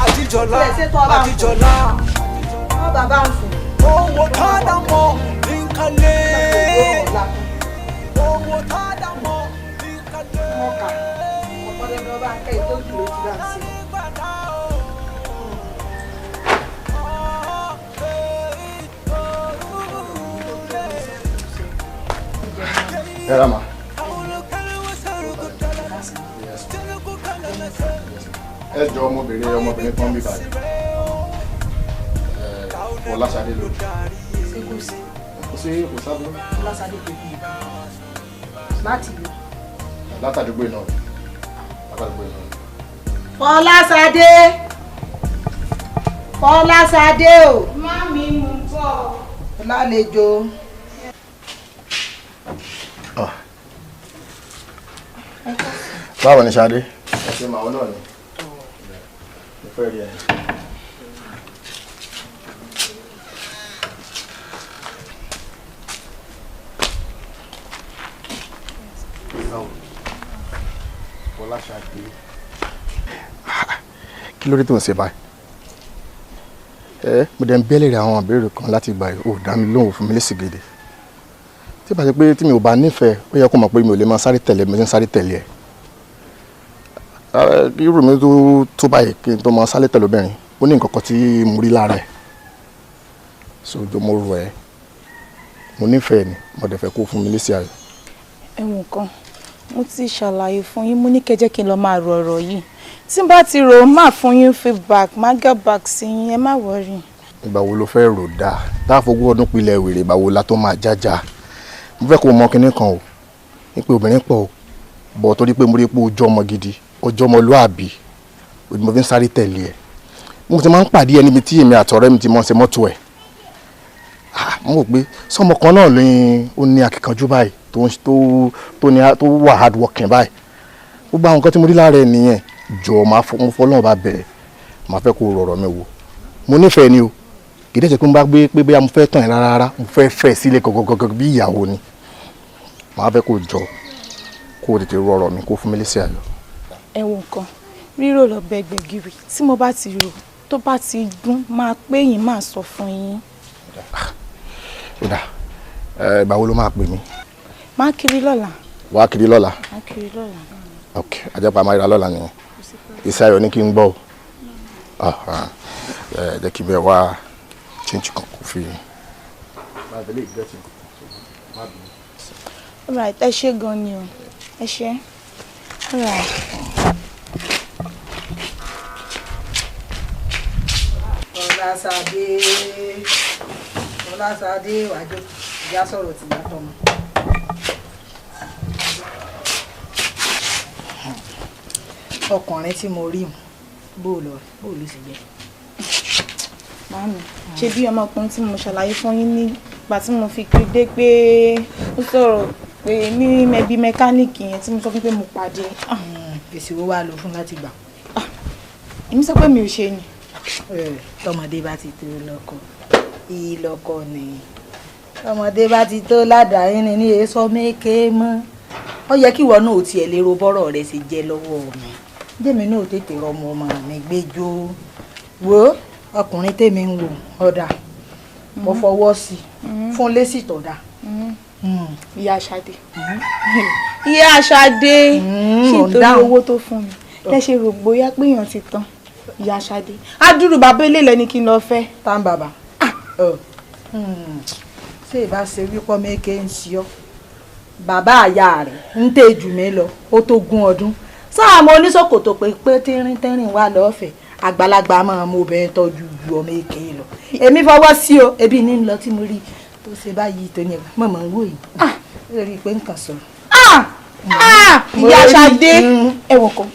Àjíjọlá Àjíjọlá owó tádà mọ́ nìkanlẹ̀ owó tádà mọ́ nìkanlẹ̀. Ẹ ma. Ẹ jọ ọmọbìnrin kan bí báyìí. Fọláṣadé ló. Kò sí kò sábúrú. Fọláṣadé tó bí láti lò. Látàdúgbò náà. Látàdúgbò náà. Fọláṣadé. Fọláṣadé o. Mami mú bọ̀. Lálejò. Báwo ni Ṣadé? Ẹ ṣe màá náà ni. Mo fẹ́ rí ẹ. Fọláṣadé. Kí ló dé tó ń ṣe báyìí? Mo dẹ̀ ń bẹ́lẹ̀ rẹ̀ àwọn ìbéèrè kan láti ìgbà yìí. Ó dá mi lóhùn fún mi lésì gidi. Tí bá ṣe pé tí mi ò bá nífẹ̀ẹ́, ó yẹ kó mọ̀ pé mi ò lè máa sáré tẹ̀lé mi, sáré tẹ̀lé ẹ̀. Irú mi tó báyìí kí n tó máa sáré tẹ̀lé obìnrin, ó ní nǹkan kan tí mo rí lára ẹ̀. Sojó mo rò ẹ́, mo nífẹ̀ẹ́ ni, mo dẹ̀ fẹ́ kó fún mi lésì ayọ̀. Ẹ̀wọ̀n kan, mo ti ṣàlàyé fún yín, mo ní kẹ́ jẹ́ kí n lọ máa rò ọ̀rọ̀ yìí. Tí n bá ti rò ó, máa fún yín feedback, máa get back sí yín, ẹ má worry. Ìgbà wo ló fẹ́ rò dáa? Dáàfogún ọdún pilẹ̀ wèrè, ìgbà wo la tó máa jájá? Mo fẹ́ kó mọ kinní kan o, ní pé obìnrin pọ̀ o, bọ̀ torí pé mo rí pé ojú ọmọ gidi, ojú ọmọlúàbí, mo fi ń sáré tẹ̀lé ẹ̀. Mo ti máa ń pàdé ẹ níbi tí èmi àtọ̀rẹ́ mi ti mọ̀ ṣe mọ́tò ẹ̀. Mo rò pé sọmọ kan náà ni ó ní akíkanjú báyìí tó wà hard working báyìí. Gbogbo àwọn nǹkan tí mo rí lára ẹ nìyẹn, jọ̀ọ́ máa fọlọ́run bá bẹ̀rẹ̀, máa fẹ́ kó rọ̀rọ̀ mi wò. Mo nífẹ̀ẹ́ ni o, kì í dẹ̀ ṣe pé mo bá gbé pé bóyá mo fẹ́ tàn ẹ́ rárá, mo fẹ́ fẹ́ sílé gọ́gọ́gọ́gọ́ bí ìyàwó ni. Màá fẹ́ kó jọ kó tètè rọ̀rọ̀ mi kó fún mi lésì ayọ̀. Ẹ̀wọ̀n kan, rírò lọ bẹ gbẹ̀gìrì, tí mo bá ti rò tó bá ti dún, máa pé yín, máa sọ fún yín. Ó dà, ìgbà wo ló máa pè mí? Máa kiri lọ́la. Wá kiri lọ́la? Máa kiri lọ́la. Ok, ajẹ́pà máa ríra lọ́la nìyẹn. Iṣẹ́ ayọ̀ ní kí n gbọ́ o. Jẹ́ kí bẹ́ẹ̀ wá chíńchì kan kò fi. Alright, ẹ ṣé gan ni o. Ẹ ṣé. Alright. Fọláṣadé. Fọláṣadé wàjọ ìyá sọ̀rọ̀ tìyá tọmọ. Ọkùnrin tí mo rí bó ló sì jẹ́. Màámi, ṣe bí ọmọkùnrin tí mo ṣàlàyé fún yín nígbà tí mo fi kiri dé pé ó sọ̀rọ̀ pé ní mẹ́bí mẹkáníìkì yẹn tí mo sọ fún pé mo pàdé. Èsì wo wá lọ fún láti gbà? Èmi sọ pé mi ò ṣe ni. Tọmọdé bá ti tó lọ́kọ ìlọ́kọ ni. Tọmọdé bá ti tó ládàá yín ni ní èso méke mọ́. Ó yẹ kí ìwọ náà ò tiẹ̀ lérò bọ́rọ̀ rẹ ṣe jẹ́ lọ́wọ́ mi. Jẹ́mi náà tètè rọmọ ọmọ mi gbẹ́jọ́. Wo ọkùnrin tèmi ń wò ọ̀dà mo fọwọ́ sí fún lésì tọ̀dà. Ìyá Ṣadé. Ìyá Ṣadé. Ṣé nítorí owó tó fún mi ẹ ṣe rò bóyá pé èèyàn ti tán? Ìyá Ṣadé. Adúrú bàbá ilé lẹni kí n lọ fẹ́. Tá ń bàbá. Ṣé ìbá ṣe wípọ́ méke ń ṣe ọ́? Bàbá àyà rẹ̀ ń tẹ̀ jù mí lọ ó tó gún ọdún. Sáà mo oníṣòkòtò pé tínrín wà lọ́fẹ̀ẹ́ àgbàlagbà máa mú obìnrin tọ́jú ju ọmọ èké lọ. Èmi fọwọ́ sí o, ebi ní lọ tí mo rí tó ṣe báyìí tó ní ẹ̀gbọ́n mọ̀mọ́ ń wò yìí. Ó rí i pé nǹkan sọ̀rọ̀. Ìyá Ṣadé ẹ̀wọ̀n kan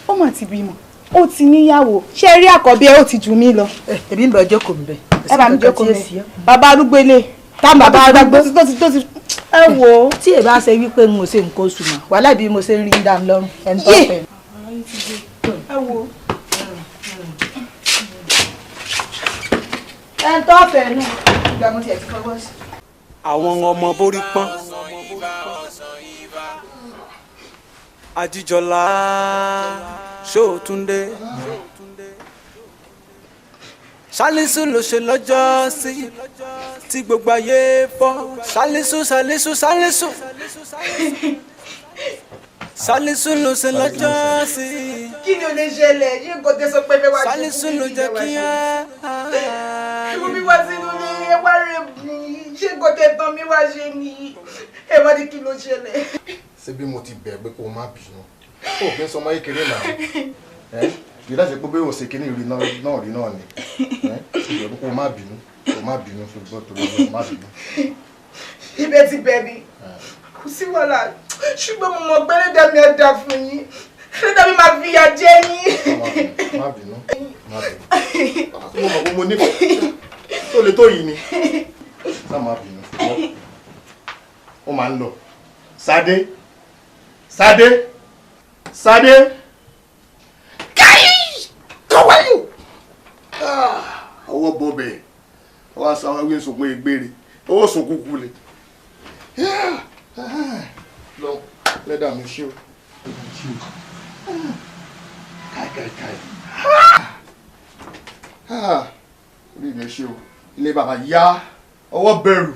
ó mà ti bímọ ó ti níyàwó ṣé rí àkọ́bí ẹ ó ti jù mí lọ. Èmi ń bọ̀ jókòó mi bẹ̀. Ẹ bá mi jókòó mi bàbá arúgbó ilé tá bàbá arúgbó tó ti ẹ wò ó. Tí ẹ bá ṣe wípé mo ṣe nǹkan oṣù mọ́ wàhálà bí mo ṣe ń rí dá mi lọ́rùn ẹni tó fẹ́. ẹ wò ó. ẹni tó fẹ́ náà ìgbà mo tiẹ̀ ti fọwọ́ sí. àwọn ọmọ borí pọ́n Ajíjọlá Ṣótúndé Sálísù ló ṣe lọ́jọ́ sí tí gbogbo ayé fọ́ Sálísù Sálísù Sálísù Sálísù ló ṣe lọ́jọ́ sí. Kí ni o lè ṣẹlẹ̀ yín kò tẹ́ sọ pé fẹ́ wá sí. Sálísù ló jẹ́ kí á. Ìwọ mi wá sínú ilé ẹ wá rẹ̀ mí ṣé kò tẹ́ tán mi wá ṣe ni ẹ wá ní kí ló ṣẹlẹ̀. Ṣé bí mo ti bẹ̀ pé kó má bínú ó kí n sọ ọmọ kékeré náà yìí láti pé bẹ́ẹ̀ ò ṣe kíní rí náà ni ìbẹ̀rù kó má bínú ṣùgbọ́n tó lọ́wọ́ má bínú. Ibẹ̀ ti bẹ̀ mi kò sí wàhálà ṣùgbọ́n mo mọ̀ pé ẹlẹ́dàá mi á dà fún yín ẹlẹ́dàá mi máa fi ìyà jẹ yín. Má bínú mo mọ̀ pé mo nífẹ̀ẹ́ tó lè tó yìí ni sá má bínú ó máa ń lọ. Sade Sade Sade how are you? Ọwọ́ bọ̀bẹ̀ ọwọ́ aṣọ àwọn ewé ìsòkun ìgbére ọwọ́ sòkun kú lè lọ lẹ́dà mi ṣí o káìkáìkáì orí mi ṣí o ilé bàbá yá ọwọ́ bẹ̀rù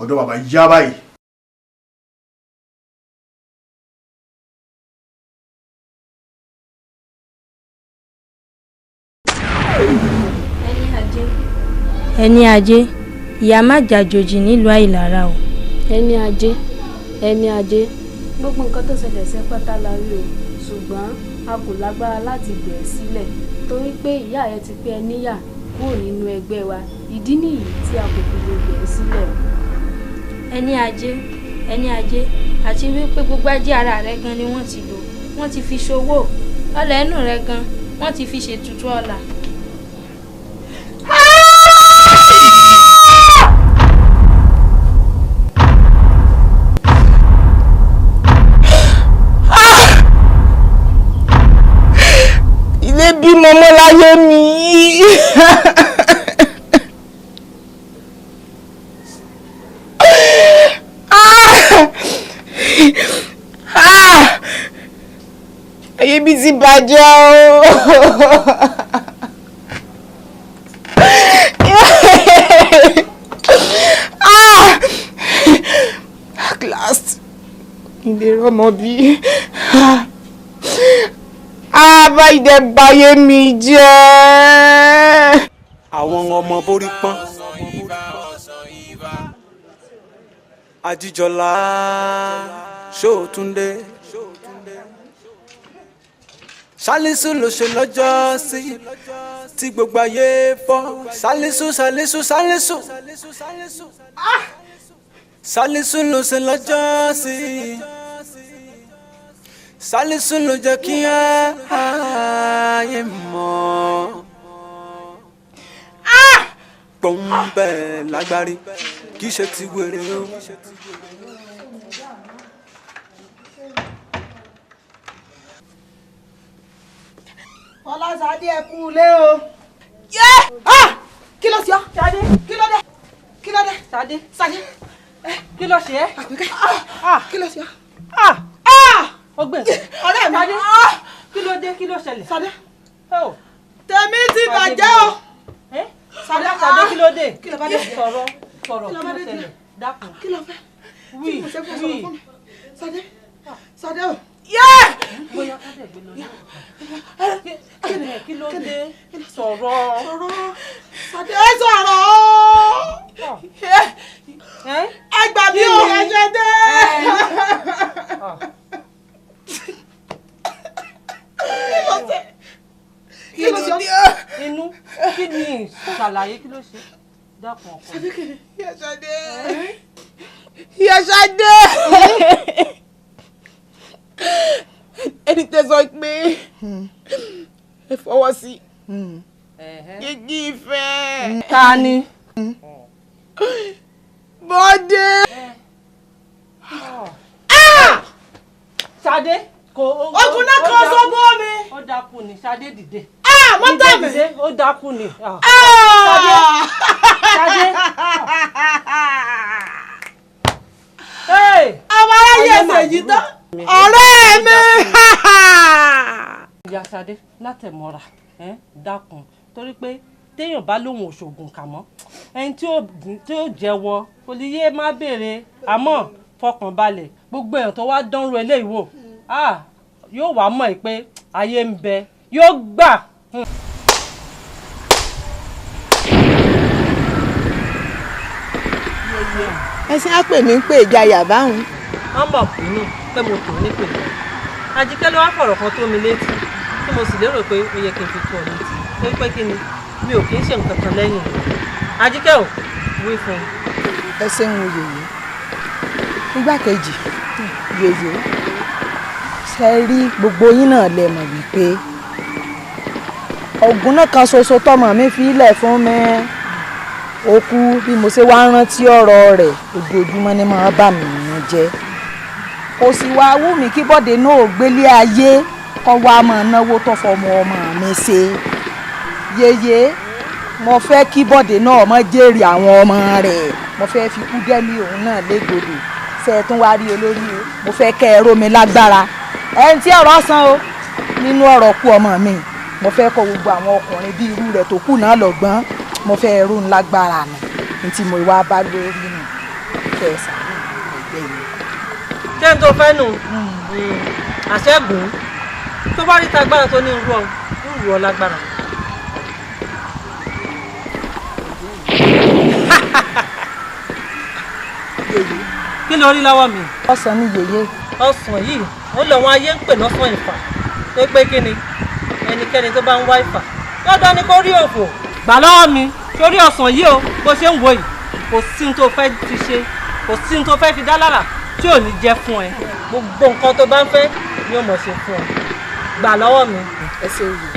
ọ̀dọ̀ bàbá yá báyìí. ẹni ajé ìyá má jàjòjì nílùú àìlára o. ẹni ajé gbogbo nǹkan tó ṣẹlẹ̀ sí pátá la rí o ṣùgbọ́n a kò lágbára láti gbẹ̀ ẹ́ sílẹ̀ torí pé ìyá rẹ ti pé ẹ níyà kúrò nínú ẹgbẹ́ wa ìdí nìyí tí a kò fi lè gbẹ̀ ẹ́ sílẹ̀. ẹni ajé àti wípé gbogbo ajé ara rẹ gan ni wọ́n ti lò wọ́n ti fi ṣòwò ọlẹ̀ ẹnu rẹ gan wọ́n ti fi ṣètùtù ọ̀la. Ilé bímọ mọ́ láyé mi. Ayé mi ti bàjẹ́ o. At last, ilé ọmọ bí. Báyìí dẹ̀ báyé mi jẹ́. Àwọn ọmọ borí pọ́n Ajíjọlá Ṣótúndé Sálísù ló ṣe lọ́jọ́ sí tí gbogbo ayé fọ́ Sálísù Sálísù Sálísù Sálísù ló ṣe lọ́jọ́ sí. Sálísù ló jẹ́ kí ayé mọ̀ pọ́ńbẹ́ lágbárí kì í ṣe ti wèrè o. Ọlásàdé ẹ kú ilé o. Kí ló ṣe ọ́? Ṣadé kí ló dé? Kí ló dé? Ṣadé kí ló ṣe é? Kí ló ṣe ọ́? Ọgbẹ́ ọ̀rẹ́ mi Ṣadé kí ló dé kí ló ṣẹlẹ̀? Ṣadé tèmi ti bàjẹ́ o. Ṣadé kí ló dé? Sọ̀rọ̀ kí ló ṣẹlẹ̀? Dákun. Kí ló fẹ́? Wí. Ṣadé o. Bóyá ká dẹ̀ gbé lọ ní. Kí ló dé? Sọ̀rọ̀. Ṣadé sọ̀rọ̀. Ẹ gbà mí o ẹ ṣe dé. Kí ló ṣe? Inú kí ni ṣàlàyé kí ló ṣe? Dákun ọkọ. Ìyá Ṣadé. Ìyá Ṣadé. Ẹni tẹ́ sọ pé ẹ fọwọ́ sí gègé ìfẹ́. Ta ni? Bọ́dé. Ṣadé kò. Ogun náà kan sọ́gbọ́n mi. Ó dákú ni Ṣadé dìde. Mọ́tà mi. Ó dákú ni. Ṣadé. Ṣadé látẹ̀mọ́ra dákun torí pé téèyàn bá lóun òṣògùn kà mọ́ ẹni tí ó jẹ́wọ́ olùyé má béèrè àmọ́ fọkàn balẹ̀ gbogbo èèyàn tó wá dánrò eléyìí wò yóò wá mọ̀ pé ayé ń bẹ yóò gbà. ẹsìn á pè mí ń pè ìjayà báwọn. wọ́n mọ̀ bínú pé mo tò ní pèlè Àjíkẹ́ ló wá fọ̀rọ̀ kan tó mi létí tí mo sì lérò pé ó yẹ kí n fi tó ọ létí pé pé kí ni mi ò kì í ṣe nǹkan kan lẹ́yìn Àjíkẹ́ ò wí fún un. ẹ ṣeun yèyé igbákejì yèyé ṣe rí gbogbo yín náà lè mọ̀ wípé ọ̀gùn náà kan ṣoṣo tọmọ mi fi ilẹ̀ fún mi ó kú bí mo ṣe wá rántí ọ̀rọ̀ rẹ̀ ojoojúmọ́ ni máa bà mí nínú jẹ́ kò sì wá wù mí kí Bọ́dé náà gbélé ayé kọ́ wá máa náwó tó fọmọ ọmọ mi ṣe yèyé mo fẹ́ kí Bọ́dé náà má jèrè àwọn ọmọ rẹ̀ mo fẹ́ fi kú dẹ́mi òun náà légbodò ṣe é tún wá rí olórí o mo fẹ́ kẹ́ ẹ ró mi lágbára ẹni tí ọ̀rọ̀ san o nínú ọ̀rọ̀ kú ọmọ mi mo fẹ́ kọ́ gbogbo àwọn ọkùnrin bíi irú rẹ̀ tó kù náà lọ́gbọ́n mo fẹ́ rú lágbára nù ní tí mo wá bá lórí nù kẹ́ ẹ sàánú ẹgbẹ́ yìí. ṣé n tó fẹ́ nù àṣẹ́gun tó bá rí tagbára tó ní irú ọ lágbára. kí ló rí lọ́wọ́ mi. ọsàn ni yèyé. ọsàn yìí ó lọ wọn ayé ń pè lọ́sàn ìfà tó pé kí ni ẹnikẹ́ni tó bá ń wá ìfà lọ́dọ̀ ni kó rí òfò. gbà lọ́wọ́ mi sórí ọsàn yìí o bó ṣe ń wo yìí kò sí ní tó fẹ́ fi ṣe kò sí ní tó fẹ́ fi dá lára tí ò ní jẹ́ fún ẹ gbogbo nǹkan tó bá ń fẹ́ ni ó mọ̀ ṣe fún ẹ gbà lọ́wọ́ mi. ẹ ṣe òye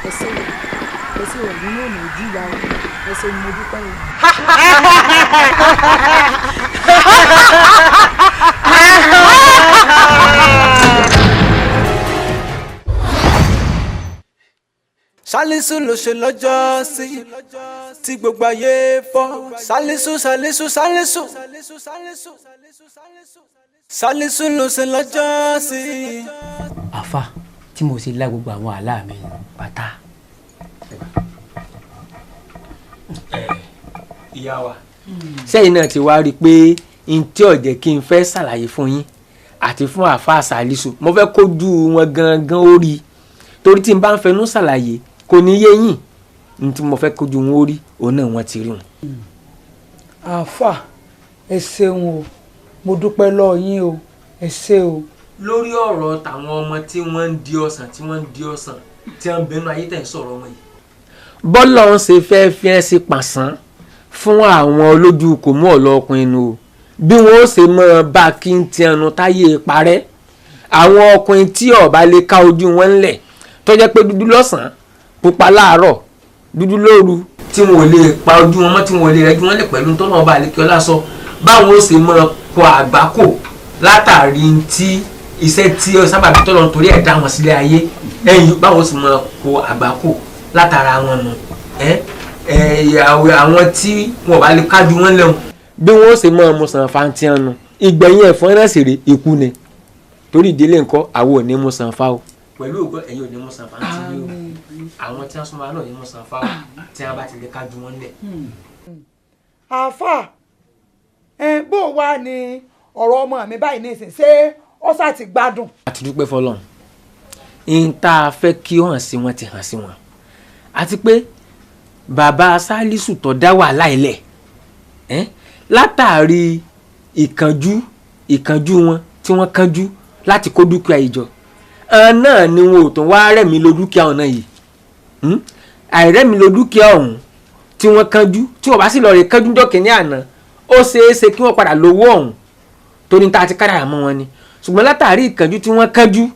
ẹ ṣe òye nínú òní ojú ìyá o ẹ ṣe mo dúpẹ́ o. Sálísù ló ṣe lọ́jọ́ sí tí gbogbo ayé fọ́ Sálísù Sálísù Sálísù Sálísù ló ṣe lọ́jọ́ sí. àfa tí mo ṣe lá gbogbo àwọn àlá mi pátá. ìyá wa sẹ́yìn náà ti wá rí i pé n tí ó jẹ́ kí n fẹ́ ṣàlàyé fún yín àti fún àfa Sálísù mo fẹ́ kójú wọn gangan ó rí i torí tí n bá ń fẹnu ṣàlàyé kò ní yé yín ní tí mo fẹ́ kójú wọn ó rí òun náà wọ́n ti rí wọn. àáfà ẹ ṣeun o mo dúpẹ́ lọ́ọ́ yín o ẹ ṣé o. lórí ọ̀rọ̀ tàwọn ọmọ tí wọ́n ń di ọ̀sán tí wọ́n ń bẹnu ayé tẹ̀ ń sọ̀rọ̀ wọn yìí. bọ́lá ń ṣe fẹ́ fi ẹ́ sí pàṣán fún àwọn olójú kò mú ọ̀lọ́ ọkùnrin nu o bí wọ́n ó ṣe mọ́ bá kí n ti ẹnu táyé parẹ́ àwọn ọkùnrin tí ọ̀bá lè ká ojú wọn ńlẹ̀ tó jẹ́ pé dúdú lọ́sàn-án pupa láàárọ̀ dúdú lóru tí wọn ò lè pa ojú wọn mọ́ tí wọn ò lè rẹ́jú wọn lẹ̀ pẹ̀lú tó náà bá àlékè ọlá sọ báwọn ó ṣe mọ́ kọ àgbákò látàrí tí iṣẹ́ tí sábàbí tọ́lọ́ nítorí ẹ̀ dá wọn sílé ayé ẹ̀yìn báwọn ó sì mọ́ kọ àgbákò látara wọn nù àwọn tí wọn bá lè kájú wọn lẹ́hùn bí wọn ó ṣe mọ́ ọmọ sàn fantiyan nù ìgbẹ̀yìn ẹ̀fọn náà sì rè ikú ni torí ìdílé nǹkan àwọn ò ní mú san fa o. pẹ̀lú ògbọ́n ẹ̀yin ò ní mú san fa ti rí o àwọn tí wọ́n súnmọ́ náà ní mú san fa o tí wọ́n bá ti lè kájú wọn lẹ̀. àáfà bó wá ní ọ̀rọ̀ ọmọ mi báyìí ní ìsìn ṣé ó sá ti gbádùn. a ti dúpẹ́ fọlọ́run ihun tá a fẹ́ kí ó hàn sí wọn ti hàn sí wọn àti pé bàbá Sálísù tó dá wàhálà ilẹ̀ látàrí ìkánjú wọn tí wọ́n kánjú láti kó dúkìá ìjọ náà ni wọn ò tún wá rẹ̀mí lo dúkìá ọ̀nà yìí àìrẹ́mi lo dúkìá ọ̀hún tí wọ́n kánjú tí wọ́n bá sì lọ rè kánjú jọ́kẹ́ ní àná ó ṣeé ṣe kí wọ́n padà lówó ọ̀hún torí tá a ti kádàrá mọ́ wọn ni ṣùgbọ́n látàrí ìkánjú tí wọ́n kánjú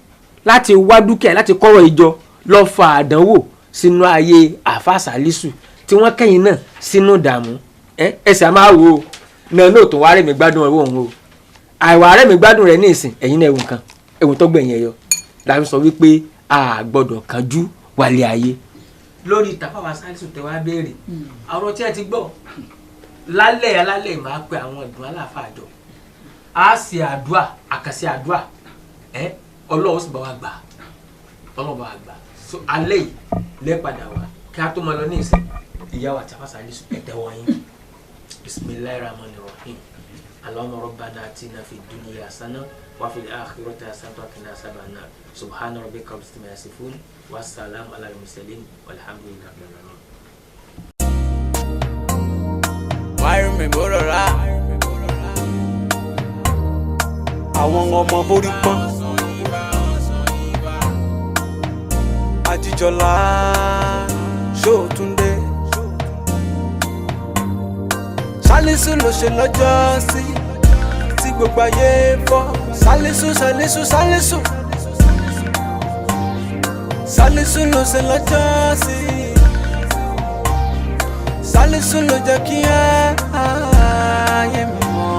láti wá dúkìá láti kọ́rọ̀ ìjọ lọ fa àdánwò sínú ayé àfa Sálísù tí wọ́n kẹ́yìn náà sínú ìdààmú ẹsẹ̀ máa wò ó náà náà tó wá rẹ̀mí gbádùn ọ̀rọ̀ òun o àìwà rẹ̀mí gbádùn rẹ̀ ní ìsìn ẹ̀yìn náà ẹ̀wùn kan ẹ̀wùn tó gbẹ̀yìn ẹ̀yọ láti sọ wípé a gbọ́dọ̀ kánjú wálé ayé. lórí ìtàfàwà Sálísù tẹ wá béèrè ọ̀rọ̀ tí ẹ ti gbọ́ alálẹ̀ máa pe àwọn ìdùn aláàfáà jọ á ṣe àdúà àkànṣe àdúà Ọlọ́run sì bá wa gbà ọlọ́ba àgbà so alẹ́ yìí lẹ́padà wá kí a tó máa lọ ní ìsìn ìyá wa Tafa Salisu ẹ̀tẹ̀ wọ̀nyí bismillahirrahmanirrahim allahumma rabbana atina fid dunya hasana wa fil akhirati hasanatan wa qina adhaban nar subhana rabbika rabbil izzati amma yasifun wa salamun alal mursalin walhamdulillahi rabbil alamin. wáyé mo rọra àwọn ọmọ borí pọ́n Ajíjọlá Ṣótúndé Salisu ló ṣe lọ́jọ́ sí tí gbogbo ayé fọ́ Salisu Salisu Salisu Salisu ló ṣe lọ́jọ́ sí Salisu ló jẹ́ kí ayé mi mọ̀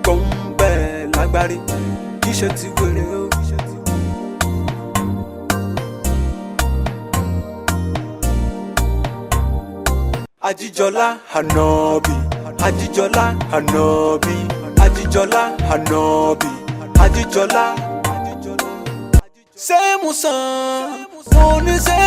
gbọ̀ngbẹ̀ lágbárí kì í ṣe ti wèrè o. Ajíjọlá Ànọ́bì Ajíjọlá Ànọ́bì Ajíjọlá Ànọ́bì Ajíjọlá. Ṣé mo sàn mo ní ṣe